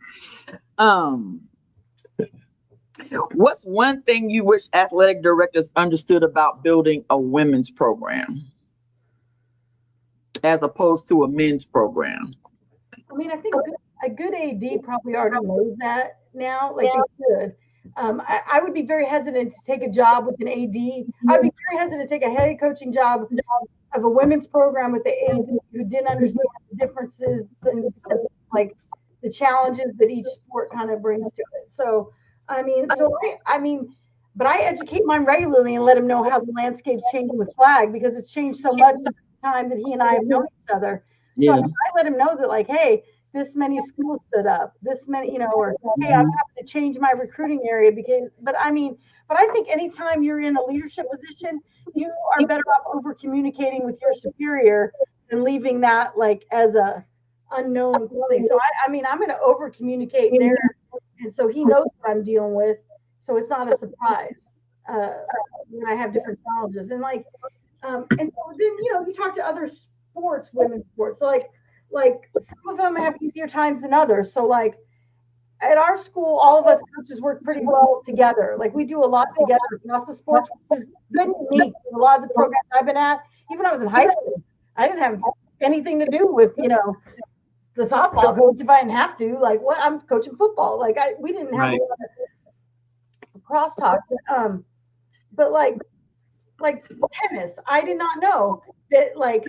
What's one thing you wish athletic directors understood about building a women's program as opposed to a men's program? I mean, I think a good AD probably already knows that now, like they should. I would be very hesitant to take a job with an AD. I'd be very hesitant to take a head coaching job of a women's program with the AD who didn't understand the differences and like the challenges that each sport kind of brings to it. So, but I educate mine regularly and let him know how the landscape's changing with flag because it's changed so much in the time that he and I have known each other. So I let him know that, like, hey, this many schools stood up, this many, or hey, I'm having to change my recruiting area but I think anytime you're in a leadership position, you are better off over communicating with your superior than leaving that like as a unknown thing. So I'm going to over communicate there. And so he knows what I'm dealing with. So it's not a surprise when I have different challenges. And and so then, you talk to other sports, women's sports. So like some of them have easier times than others. So like at our school, all of us coaches work pretty well together. Like we do a lot together across the sports, which is good to me. A lot of the programs I've been at, even when I was in high school, I didn't have anything to do with, the softball coach if I didn't have to. Like, what? I'm coaching football. Like we didn't have a lot of crosstalk. But like tennis, I did not know that like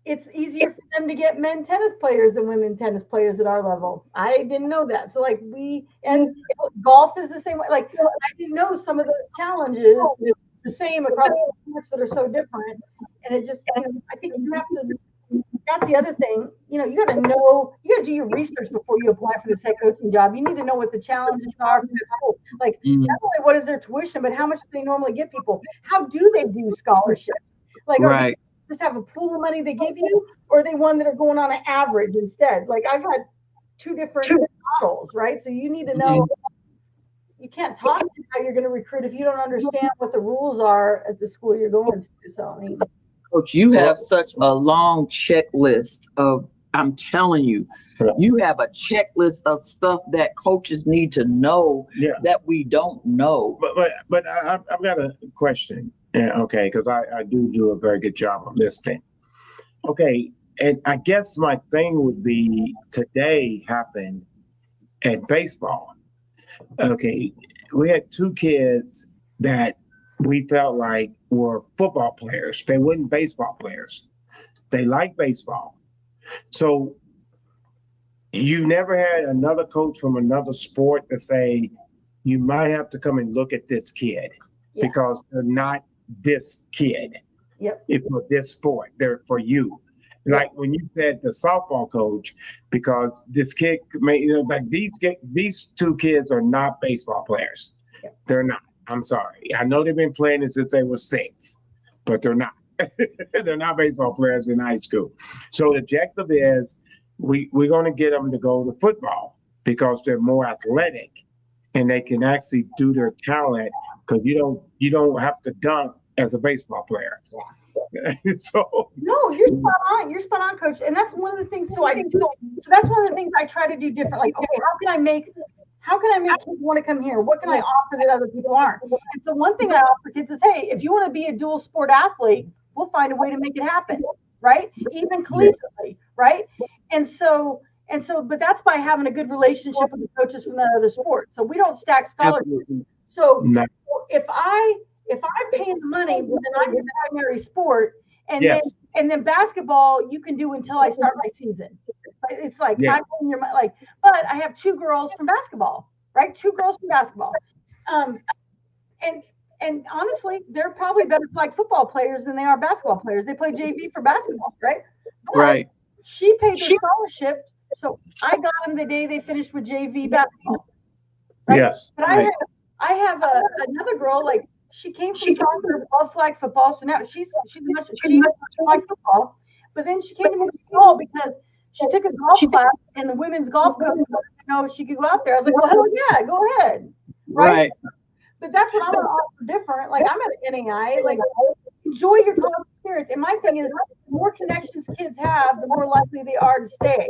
it's easier for them to get men tennis players than women tennis players at our level. I didn't know that. So like and golf is the same way. Like I didn't know some of those challenges the same across the sports that are so different. And it just, I think you have to. That's the other thing. You got to do your research before you apply for this head coaching job. You need to know what the challenges are for the school. Like not only what is their tuition, but how much do they normally get people? How do they do scholarships? Like, are they just have a pool of money they give you, or are they one that are going on an average instead? Like I've had two different models, right? So you need to know. You can't talk to how you're going to recruit if you don't understand what the rules are at the school you're going to. So Coach, you have such a long checklist of, I'm telling you, you have a checklist of stuff that coaches need to know that we don't know. But I've got a question. Okay, because I do a very good job of listening. Okay, and I guess my thing would be today happened at baseball. Okay, we had two kids that we felt like were football players. They weren't baseball players. They like baseball. So you never had another coach from another sport to say, you might have to come and look at this kid because they're not this kid. It's for this sport. They're for you. Like when you said the softball coach, because this kid, like these two kids are not baseball players. They're not. I'm sorry. I know they've been playing since they were 6, but they're not. They're not baseball players in high school. So the objective is we're going to get them to go to football because they're more athletic and they can actually do their talent because you don't have to dunk as a baseball player. So no, you're spot on, coach. And that's one of the things. So that's one of the things I try to do different. Like, okay, how can I make kids want to come here? What can I offer that other people aren't? And so one thing I offer kids is, hey, if you want to be a dual sport athlete, we'll find a way to make it happen, right? Even collegiately, right? And so, but that's by having a good relationship with the coaches from that other sport. So we don't stack scholarships. So if I'm paying the money, then I'm your primary sport, and then basketball you can do until I start my season. It's like, Yeah. I'm in your, like, but I have 2 girls from basketball, right? 2 girls from basketball. And honestly, they're probably better flag football players than they are basketball players. They play JV for basketball, right? But Right. she paid their scholarship, so I got them the day they finished with JV basketball. Right? Yes. But Right. I have another girl, like, she came from soccer, loved flag football, so now she flag football. But then she came to me fall because she took a golf class, and the women's golf coach wanted to know if she could go out there. I was like, well, hell yeah, go ahead. Right. But that's what I'm going to offer different. Like, I'm at NAI, like, enjoy your college experience. And my thing is, the more connections kids have, the more likely they are to stay.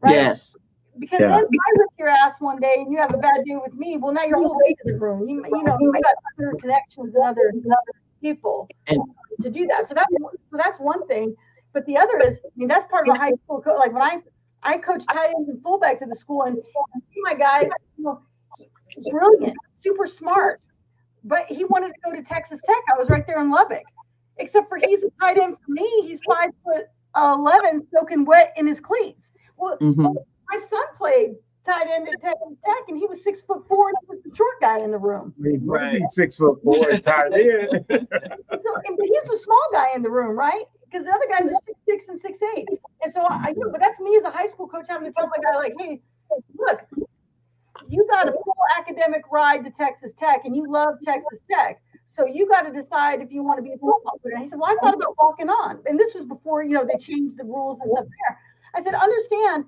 Right? Yes. Because then if I rip your ass one day and you have a bad day with me, well, now your whole day isn't ruined. You know, you got other connections and other people to do that. So that's one thing. But the other is, I mean, that's part of a high school coach. Like, when I coach tight ends and fullbacks at the school, and my guys, you know, brilliant, super smart, but he wanted to go to Texas Tech. I was right there in Lubbock, except for he's a tight end for me. He's 5'11", soaking wet in his cleats. Well, my son played tight end at Texas Tech, and he was 6'4", and he was the short guy in the room. Right. 6'4" and tight end. But he's the small guy in the room, right? Because the other guys are 6'6" and 6'8". And so but that's me as a high school coach having to tell my guy, like, hey, look, you got a full academic ride to Texas Tech, and you love Texas Tech. So you got to decide if you want to be a football player. And he said, well, I thought about walking on. And this was before, you know, they changed the rules and stuff there. I said, understand,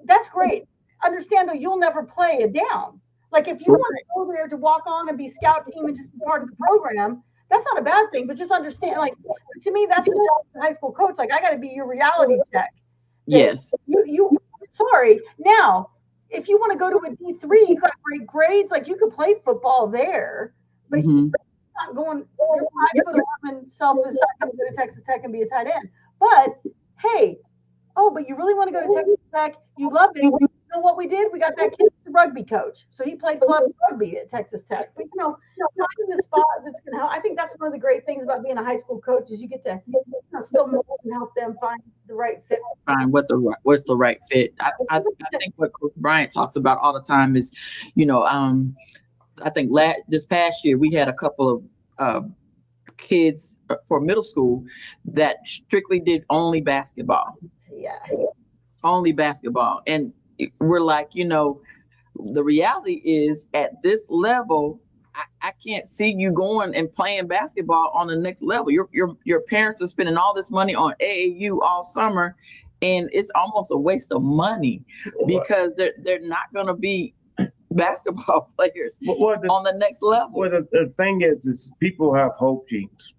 that's great. Understand, though, you'll never play it down. Like, if you want to go there to walk on and be scout team and just be part of the program, that's not a bad thing. But just understand, like, to me, that's the job of a high school coach. Like, I got to be your reality check. Yes. You sorry. Now, if you want to go to a D3, you got great grades. Like, you could play football there, but you're not going. You're 5'11", selfish, going to go to Texas Tech and be a tight end. But hey, but you really want to go to Texas Tech? You love it. You know what we did? We got that kid the rugby coach, so he played club rugby at Texas Tech. But finding the spot that's going to help. I think that's one of the great things about being a high school coach is you get to still mold and help them find the right fit. Find what's the right fit. I think what Coach Bryant talks about all the time is, I think this past year we had a couple of kids for middle school that strictly did only basketball. Yeah. Only basketball. And we're like, the reality is at this level, I can't see you going and playing basketball on the next level. Your parents are spending all this money on AAU all summer, and it's almost a waste of money because they're not going to be basketball players on the next level. Well, the thing is people have hope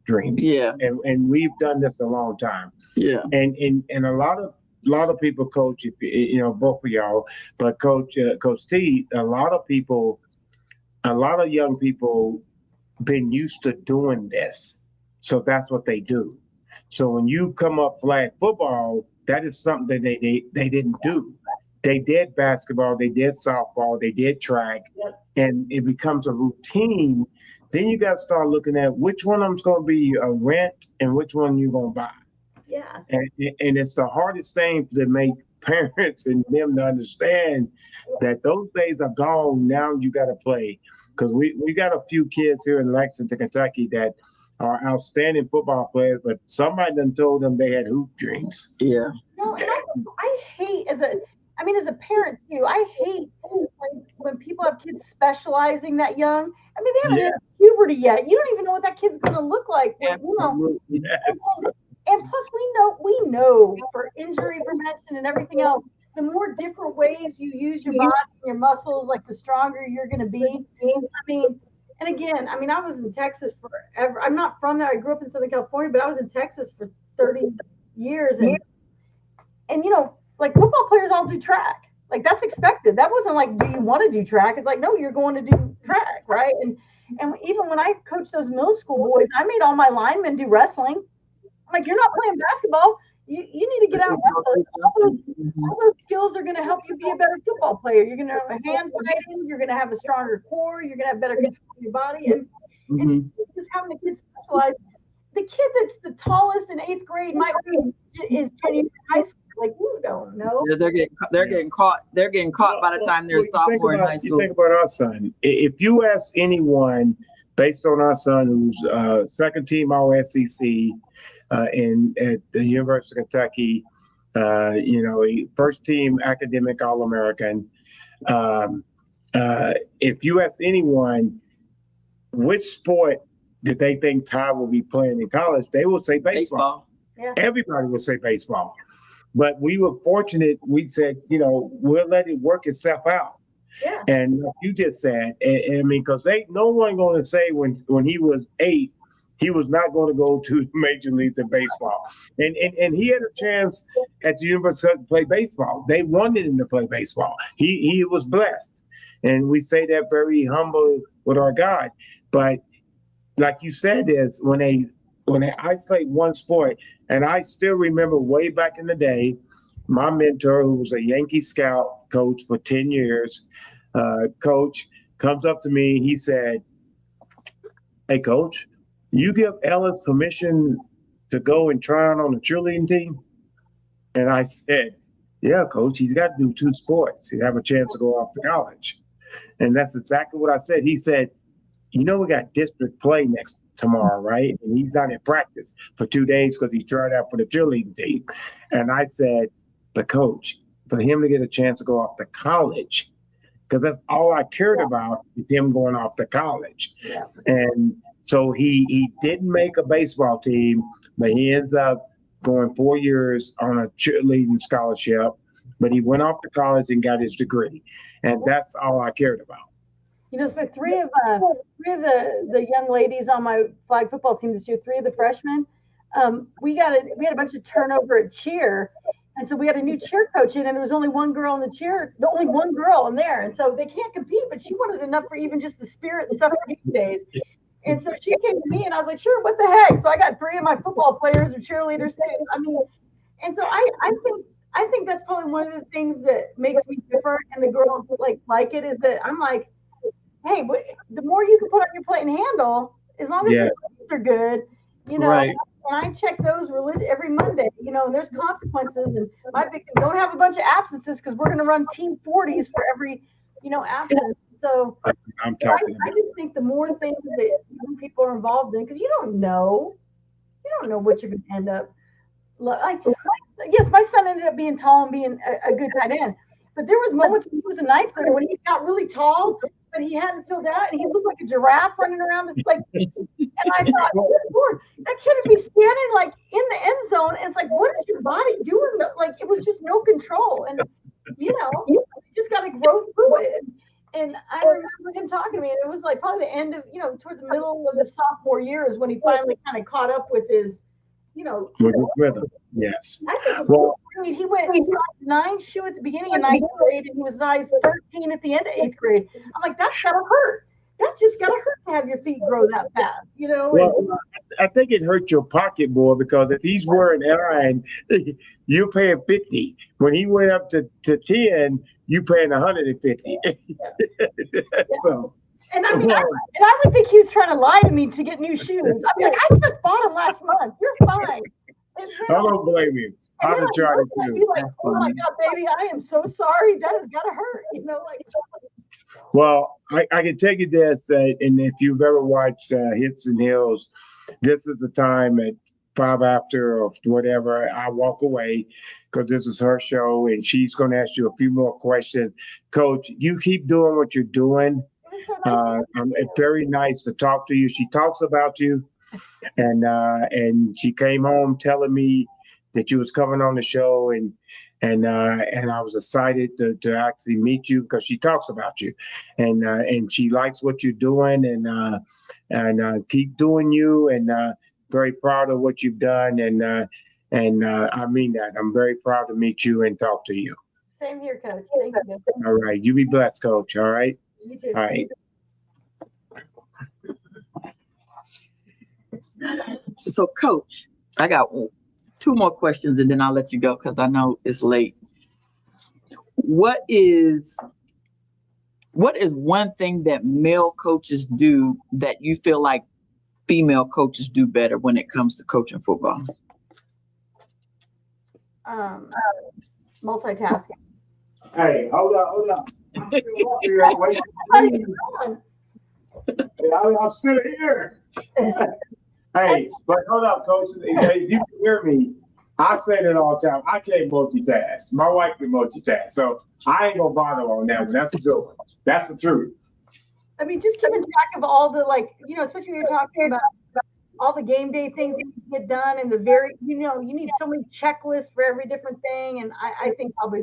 dreams. Yeah. And we've done this a long time. Yeah. And a lot of people, Coach, if both of y'all, but Coach T, a lot of young people been used to doing this. So that's what they do. So when you come up flag football, that is something that they didn't do. They did basketball, they did softball, they did track, and it becomes a routine. Then you got to start looking at which one of them's going to be a rent and which one you're going to buy. Yeah. And it's the hardest thing to make parents and them to understand that those days are gone. Now you got to play. Because we got a few kids here in Lexington, Kentucky that are outstanding football players, but somebody done told them they had hoop dreams. Yeah. No, and I hate as a parent too, I hate when people have kids specializing that young. I mean, they haven't hit puberty yet. You don't even know what that kid's going to look like. Yes. And plus, we know for injury prevention and everything else, the more different ways you use your body and your muscles, like the stronger you're going to be. I mean, and again, I was in Texas forever. I'm not from there. I grew up in Southern California, but I was in Texas for 30 years. And like football players all do track. Like that's expected. That wasn't like, do you want to do track? It's like, no, you're going to do track, right? And even when I coached those middle school boys, I made all my linemen do wrestling. Like, you're not playing basketball. You need to get out and wrestle. All those skills are going to help you be a better football player. You're going to have a hand fighting. You're going to have a stronger core. You're going to have better control of your body. And just having a kid specialize. The kid that's the tallest in 8th grade is junior high school. Like, you don't know. They're getting caught by the time they're sophomore in high school. You think about our son. If you ask anyone, based on our son, who's second team All SEC at the University of Kentucky, first team academic All American. If you ask anyone which sport did they think Ty will be playing in college, they will say baseball. Yeah. Everybody will say baseball. But we were fortunate. We said, we'll let it work itself out. Yeah. And like you just said, I mean, because ain't no one going to say when he was 8, he was not going to go to major leagues in baseball. And he had a chance at the University to play baseball. They wanted him to play baseball. He was blessed. And we say that very humble with our God. But like you said, is when they isolate one sport, and I still remember way back in the day, my mentor, who was a Yankee scout coach for 10 years, coach comes up to me. He said, "Hey, coach, you give Ellis permission to go and try out on the cheerleading team?" And I said, "Yeah, coach, he's got to do 2 sports. He'd have a chance to go off to college." And that's exactly what I said. He said, we got district play tomorrow, right? And he's not in practice for 2 days because he tried out for the cheerleading team. And I said, "But coach, for him to get a chance to go off to college, because that's all I cared about is him going off to college." Yeah. And so he didn't make a baseball team, but he ends up going 4 years on a cheerleading scholarship. But he went off to college and got his degree. And that's all I cared about. So 3 of the young ladies on my flag football team this year, 3 of the freshmen, we had a bunch of turnover at cheer. And so we had a new cheer coach in, and there was only one girl in only one girl in there. And so they can't compete, but she wanted enough for even just the spirit stuff for game days. And so she came to me, and I was like, "Sure, what the heck?" So I got 3 of my football players and cheerleaders too. I mean, and so I think that's probably one of the things that makes me different, and the girls like it, is that I'm like, hey, the more you can put on your plate and handle, as long as the grades are good, Right. And I check those every Monday, and there's consequences. And my big thing, don't have a bunch of absences, because we're going to run team 40s for every, absence. So I just think the more things that young people are involved in, because you don't know what you're going to end up like. Yes, my son ended up being tall and being a good tight end, but there was moments when he was a 9th grader when he got really tall, but he hadn't filled out, and he looked like a giraffe running around. And I thought, Lord, that kid would be standing like in the end zone, and it's like, what is your body doing? Like, it was just no control, and you just got to grow through it. And I remember him talking to me, and it was like probably the end of, towards the middle of his sophomore year is when he finally kind of caught up with his, with his rhythm. Yes. He went size 9 shoe at the beginning of 9th grade, and he was size 13 at the end of 8th grade. I'm like, that's gotta hurt. That's just gotta hurt to have your feet grow that fast, Well, I think it hurt your pocket more, because if he's wearing 9, you're paying 50. When he went up to 10, you paying 150. So. And I mean, I would think he was trying to lie to me to get new shoes. I'm like, I just bought them last month. You're fine. I don't blame you. I would try to too. Be like, "Oh my God, baby, I am so sorry. That has got to hurt." Well, I can tell you this, and if you've ever watched Hits and Hills, this is a time at 5 after or whatever, I walk away, because this is her show, and she's going to ask you a few more questions. Coach, you keep doing what you're doing. It's very nice to talk to you. She talks about you, and she came home telling me that you was coming on the show, and I was excited to actually meet you, because she talks about you, and she likes what you're doing, and keep doing you, and very proud of what you've done, and I mean that. I'm very proud to meet you and talk to you. Same here, Coach. Thank you. All right, you be blessed, Coach. All right. You too. All right. So, Coach, I got 2 more questions, and then I'll let you go, because I know it's late. What is one thing that male coaches do that you feel like female coaches do better when it comes to coaching football? multitasking. Hey, hold up. I'm still up here. Wait, I'm still here. Hey, but hold up, Coach. If you can hear me, I say that all the time. I can't multitask. My wife can multitask. So I ain't going to bother on that one. That's a good one. That's the truth. I mean, just keeping track of all the, especially when you're talking about all the game day things that get done and you need so many checklists for every different thing. And I think probably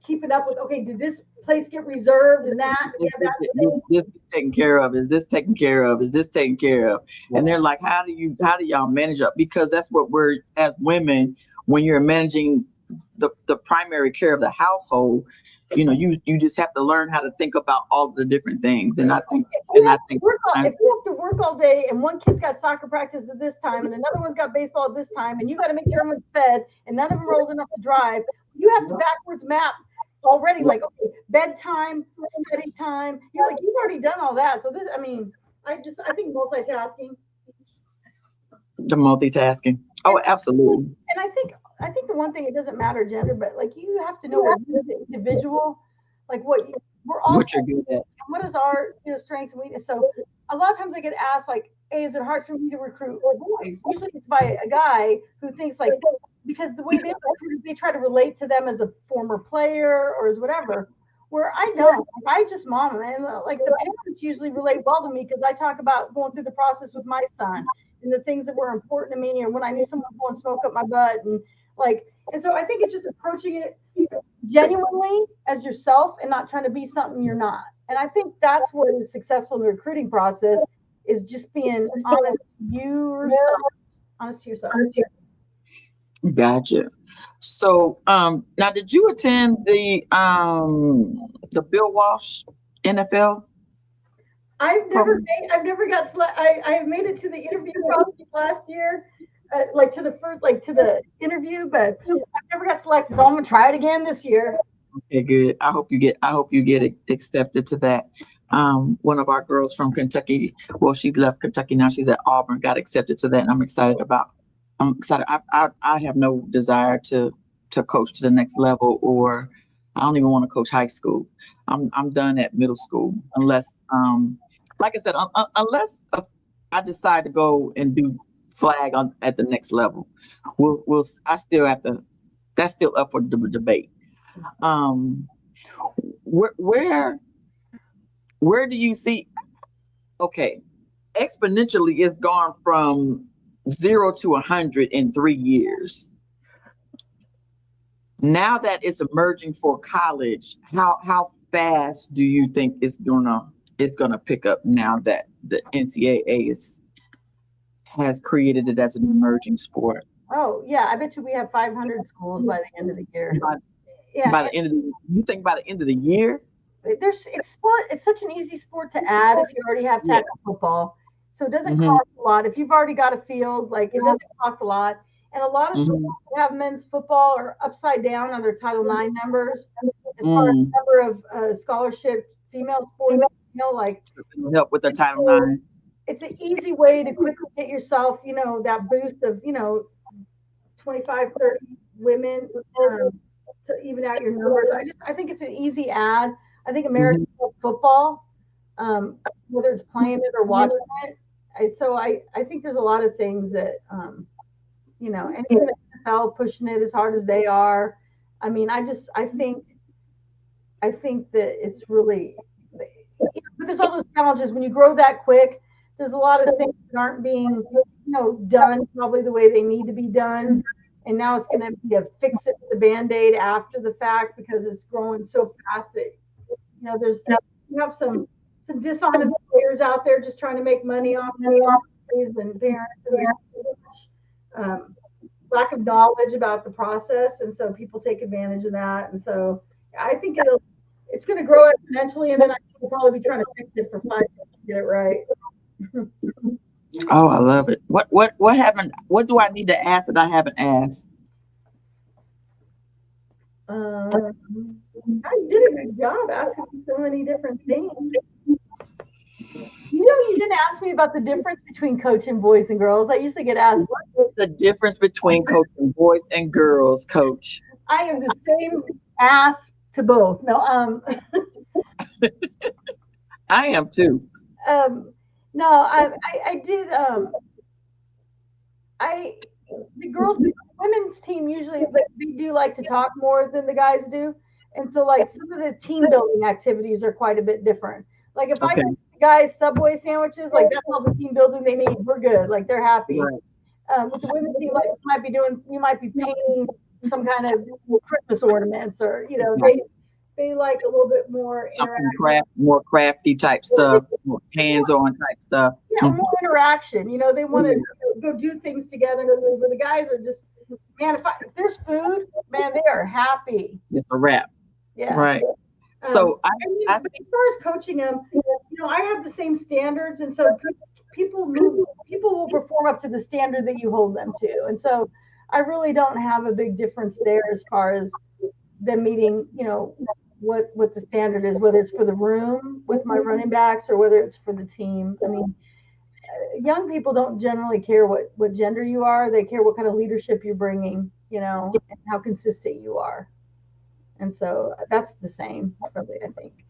keeping up with, okay, did this place get reserved and that? This taken care of? Is this taken care of? Is this taken care of? And they're like, how do y'all manage up? Because that's what we're, as women, when you're managing the primary care of the household, you just have to learn how to think about all the different things. And I think if you have to work all day and one kid's got soccer practice at this time and another one's got baseball at this time, and you got to make sure everyone's fed and none of them are old enough to drive, you have to backwards map already, like, okay, bedtime, study time. You're like, you've already done all that. So this, I think multitasking. The multitasking. Oh, absolutely. And I think the one thing, it doesn't matter gender, but like you have to know what you as an individual, like we're all what you're good at. What is our strengths and weakness. So a lot of times I get asked like, hey, is it hard for me to recruit boys? Usually it's by a guy who thinks like, because the way they recruit, they try to relate to them as a former player or as whatever. Where I don't, I just mom, and like the parents usually relate well to me because I talk about going through the process with my son and the things that were important to me, and when I knew someone was going to smoke up my butt, and so I think it's just approaching it genuinely as yourself and not trying to be something you're not. And I think that's what is successful in the recruiting process, is just being honest to yourself. Gotcha. So now, did you attend the Bill Walsh NFL? I've never got I have made it to the interview process last year, to the interview, but I've never got selected. So I'm gonna try it again this year. Okay, good. I hope you get accepted to that. One of our girls from Kentucky, well, she left Kentucky, now she's at Auburn, got accepted to that, and I'm excited. I have no desire to coach to the next level, or I don't even want to coach high school. I'm done at middle school unless, like I said, unless I decide to go and do flag at the next level. I still have to. That's still up for debate. Where do you see? Okay, exponentially, it's gone from 0 to 100 in 3 years. Now that it's emerging for college, how fast do you think it's gonna pick up now that the NCAA has created it as an emerging sport? Oh yeah, I bet you we have 500 schools by the end of the year. By the end of you think by the end of the year? It's such an easy sport to add if you already have tackle football. So it doesn't cost a lot. If you've already got a field, like it doesn't cost a lot. And a lot of schools that have men's football are upside down on their Title IX numbers as far as the number of scholarship female sports. Help with the Title IX. It's an easy way to quickly get yourself, that boost of, 25, 30 women to even out your numbers. I think it's an easy ad. I think American football, whether it's playing it or watching it. So I think there's a lot of things that, and even the NFL pushing it as hard as they are. I mean, I think that it's really, but there's all those challenges when you grow that quick. There's a lot of things that aren't being, done probably the way they need to be done. And now it's going to be a fix it with the Band-Aid after the fact because it's growing so fast that, you have some dishonest players out there just trying to make money off families and parents, and there's lack of knowledge about the process, and so people take advantage of that. And so I think it's going to grow exponentially, and then I think we'll probably be trying to fix it for 5 years to get it right. Oh, I love it. What happened? What do I need to ask that I haven't asked? You did a good job asking me so many different things. You didn't ask me about the difference between coaching boys and girls. I usually get asked, the difference between coaching boys and girls, Coach? I am the same ass to both. No, I am too. no, I did. The girls, women's team usually they do like to talk more than the guys do, and so like some of the team building activities are quite a bit different. Like if I give the guys Subway sandwiches, like that's all the team building they need. We're good. Like they're happy. Right. With the women's team, like you might be painting some kind of Christmas ornaments, or they like a little bit more more crafty type stuff, more hands-on type stuff. Yeah, more interaction. They want to go do things together. But the guys are just, man, if there's food, man, they are happy. It's a wrap. Yeah. Right. So I as far as coaching them, I have the same standards, and so people will perform up to the standard that you hold them to, and so I really don't have a big difference there as far as them meeting, what the standard is, whether it's for the room with my running backs or whether it's for the team. I mean, young people don't generally care what gender you are. They care what kind of leadership you're bringing, and how consistent you are. And so that's the same, really, I think.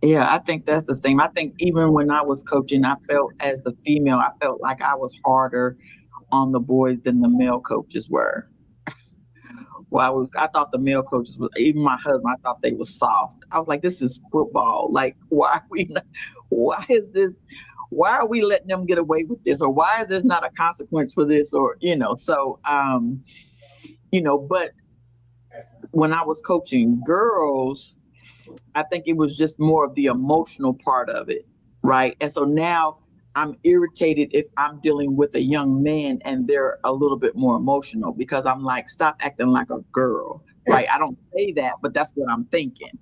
Yeah, I think that's the same. I think even when I was coaching, I felt as the female, I felt like I was harder on the boys than the male coaches were. Well, I thought the male coaches, even my husband, I thought they were soft. I was like, this is football. Like, why are we letting them get away with this? Or why is there not a consequence for this? Or, so, but when I was coaching girls, I think it was just more of the emotional part of it. Right. And so now I'm irritated if I'm dealing with a young man and they're a little bit more emotional, because I'm like, stop acting like a girl. Right. I don't say that, but that's what I'm thinking.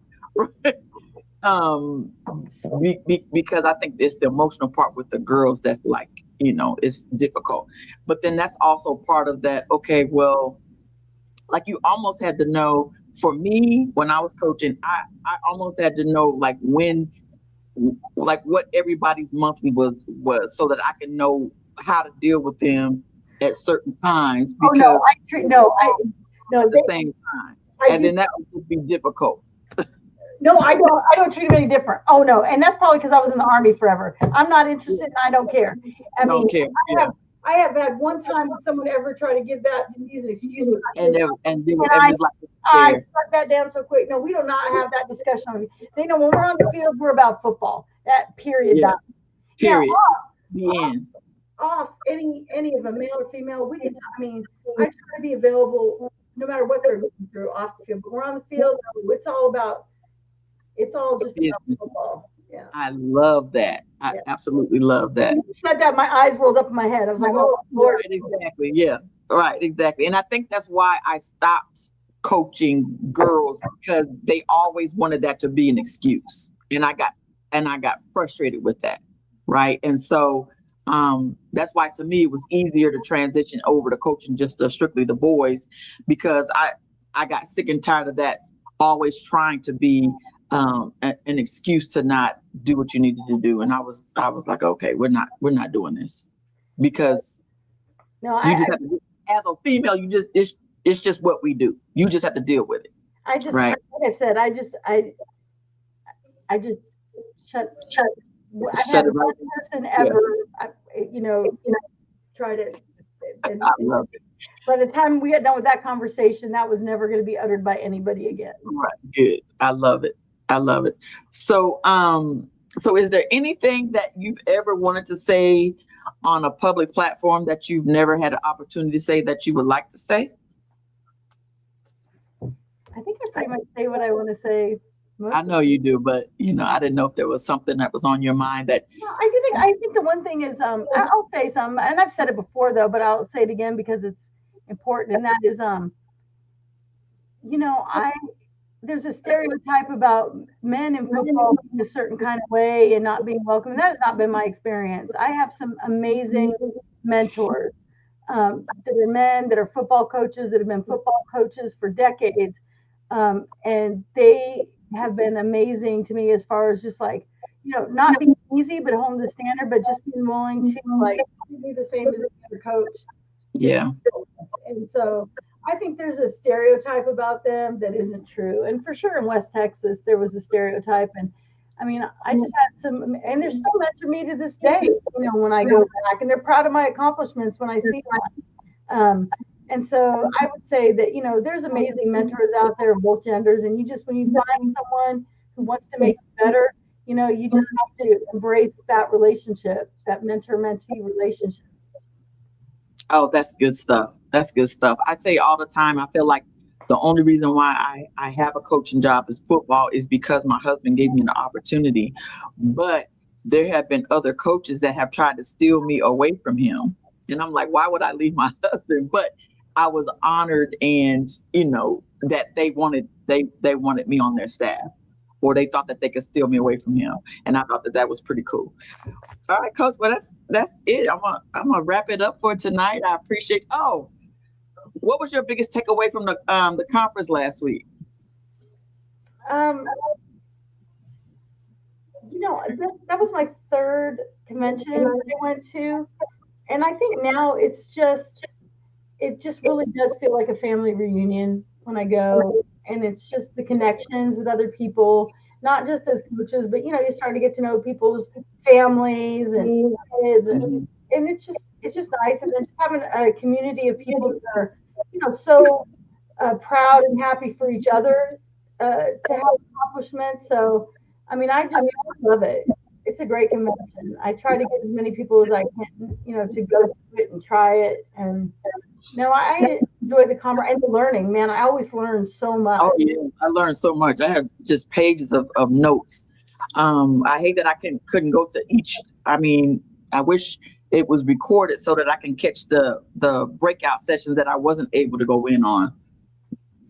Because I think it's the emotional part with the girls that's like, it's difficult. But then that's also part of that. Okay, well, like you almost had to know, for me, when I was coaching, I almost had to know like when, like what everybody's monthly was so that I can know how to deal with them at certain times, because at the same time. Then that would just be difficult. No, I don't treat them any different. Oh no. And that's probably because I was in the Army forever. I'm not interested and I don't care. I have had one time when someone ever tried to give that to me as an excuse. I shut that down so quick. No, we do not have that discussion. They know when we're on the field, we're about football. That period. Yeah. Period. Off any of them, male or female, we can. I mean, I try to be available no matter what they're going through off the field. But we're on the field. It's all just about football. Yeah. I love that. I absolutely love that. When you said that, my eyes rolled up in my head. I was like, oh, Lord. Right, exactly. Yeah. Right. Exactly. And I think that's why I stopped coaching girls, because they always wanted that to be an excuse. And I got frustrated with that. Right. And so that's why to me it was easier to transition over to coaching just strictly the boys, because I got sick and tired of that, always trying to be an excuse to not do what you needed to do. And I was like, okay, we're not doing this, because have to, as a female, it's just what we do. You just have to deal with it. Like I said, I just shut. I had one person ever, try to. And, I love it. By the time we got done with that conversation, that was never going to be uttered by anybody again. Right. Good. I love it. So, so is there anything that you've ever wanted to say on a public platform that you've never had an opportunity to say that you would like to say? I think I pretty much say what I want to say. I know you do, but I didn't know if there was something that was on your mind that. No, I think the one thing is, I'll say something, and I've said it before though, but I'll say it again because it's important, and that is, there's a stereotype about men in football being a certain kind of way and not being welcome. That has not been my experience. I have some amazing mentors that are men, that are football coaches, that have been football coaches for decades. And they have been amazing to me as far as just like, not being easy, but holding the standard, but just being willing to like be the same as the other coach. Yeah. And so I think there's a stereotype about them that isn't true. And for sure in West Texas, there was a stereotype. And I mean, I just had some, and they're still mentor me to this day, when I go back, and they're proud of my accomplishments when I see them. And so I would say that, there's amazing mentors out there of both genders. And when you find someone who wants to make you better, you just have to embrace that relationship, that mentor-mentee relationship. Oh, that's good stuff. That's good stuff. I say all the time, I feel like the only reason why I have a coaching job is football is because my husband gave me an opportunity. But there have been other coaches that have tried to steal me away from him. And I'm like, why would I leave my husband? But I was honored and, that they wanted me on their staff, or they thought that they could steal me away from him. And I thought that was pretty cool. All right, Coach. Well, that's it. I'm gonna wrap it up for tonight. I appreciate. Oh, what was your biggest takeaway from the conference last week? That was my third convention I went to, and I think now it just really does feel like a family reunion when I go, and it's just the connections with other people, not just as coaches, but you start to get to know people's families and kids, and it's just nice, and then just having a community of people that are so proud and happy for each other to have accomplishments. So I mean, I love it. It's a great convention. I try to get as many people as I can, to go to it and try it. And I enjoy the camera and the learning, man. I always learn so much. Oh yeah, I learned so much. I have just pages of notes. I hate that I couldn't go to each. I mean, I wish it was recorded so that I can catch the breakout sessions that I wasn't able to go in on.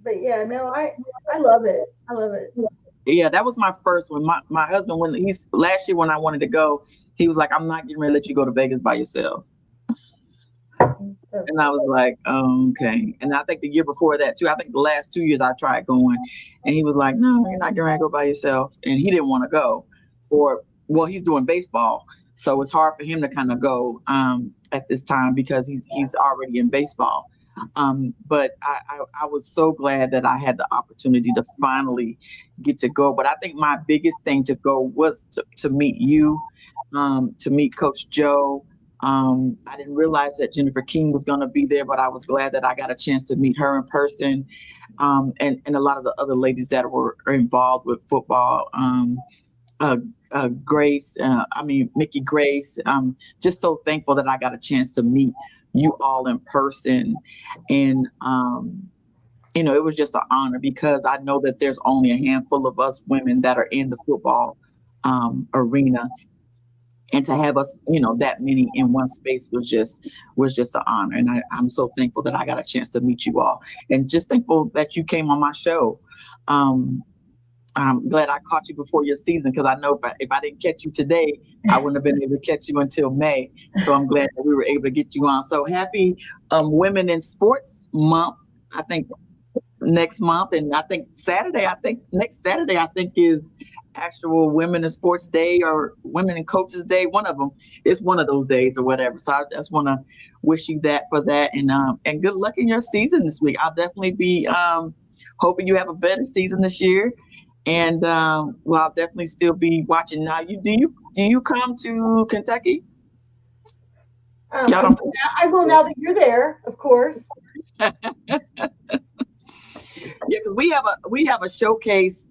But yeah, I love it. I love it. Yeah, that was my first one. My husband, last year when I wanted to go, he was like, I'm not getting ready to let you go to Vegas by yourself. And I was like, okay. And I think the year before that too, I think the last 2 years I tried going, and he was like, no, you're not going to go by yourself. And he didn't want to go he's doing baseball. So it's hard for him to kind of go at this time because he's already in baseball. But I was so glad that I had the opportunity to finally get to go. But I think my biggest thing to go was to meet you, to meet Coach Joe. I didn't realize that Jennifer King was going to be there, but I was glad that I got a chance to meet her in person, and a lot of the other ladies that were involved with football. Grace, Mickey Grace. Just so thankful that I got a chance to meet you all in person. And, it was just an honor because I know that there's only a handful of us women that are in the football arena. And to have us, that many in one space was just an honor. And I'm so thankful that I got a chance to meet you all, and just thankful that you came on my show. I'm glad I caught you before your season, because I know if I didn't catch you today, I wouldn't have been able to catch you until May. So I'm glad that we were able to get you on. So happy Women in Sports Month, I think next month. And I think next Saturday, I think is actual Women in Sports Day or Women in Coaches Day. One of them. It's one of those days or whatever. So I just want to wish you that for that. And good luck in your season this week. I'll definitely be hoping you have a better season this year. And I'll definitely still be watching. Now, do you come to Kentucky? I will now that you're there, of course. Yeah, because we have a showcase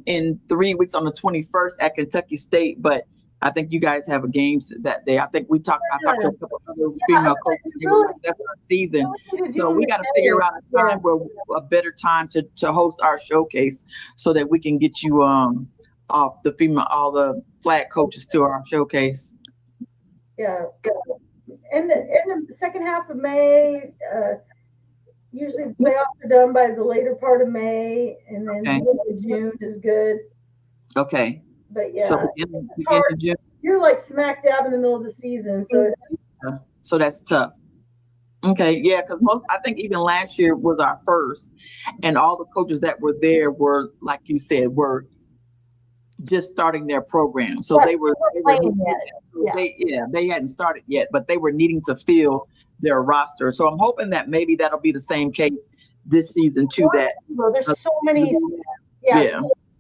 in 3 weeks on the 21st at Kentucky State, but I think you guys have a game that day. I talked to a couple other female coaches. That's our season. So we got to figure out a better time to host our showcase so that we can get you all the flag coaches to our showcase. Yeah. And the second half of May, usually the playoffs are done by the later part of May, and then June is good. Okay. But yeah, so you're like smack dab in the middle of the season, so that's tough. Okay, yeah, because I think even last year was our first, and all the coaches that were there were, like you said, were just starting their program. So they were they hadn't started yet, but they were needing to fill their roster. So I'm hoping that maybe that'll be the same case this season too. That there's so many,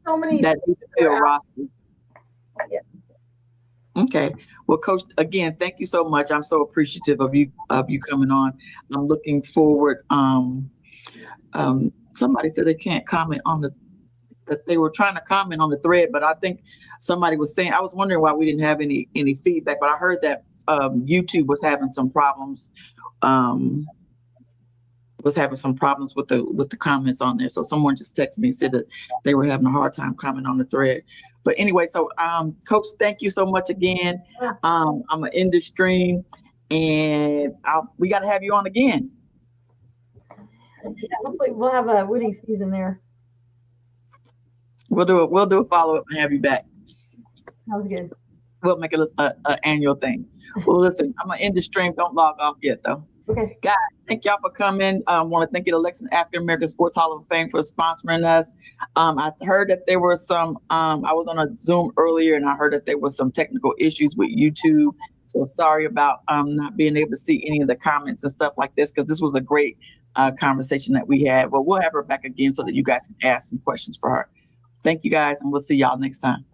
so many that need to fill roster. Yeah. Okay. Well, Coach, again, thank you so much. I'm so appreciative of you coming on. I'm looking forward. Somebody said they can't comment on that they were trying to comment on the thread, but I think somebody was saying, I was wondering why we didn't have any feedback, but I heard that YouTube was having some problems. Was having some problems with the comments on there. So someone just texted me and said that they were having a hard time commenting on the thread. But anyway, so Coach, thank you so much again. I'm gonna end the stream, and we got to have you on again. Yeah, hopefully we'll have a winning season there. We'll do a follow-up and have you back. Sounds good. We'll make it an annual thing. Well, listen, I'm gonna end the stream. Don't log off yet, though. Okay. Guys, thank y'all for coming. I want to thank you to Lexington African American Sports Hall of Fame for sponsoring us. I heard that there were some, I was on a Zoom earlier and I heard that there were some technical issues with YouTube. So sorry about not being able to see any of the comments and stuff like this, because this was a great conversation that we had. But we'll have her back again so that you guys can ask some questions for her. Thank you guys, and we'll see y'all next time.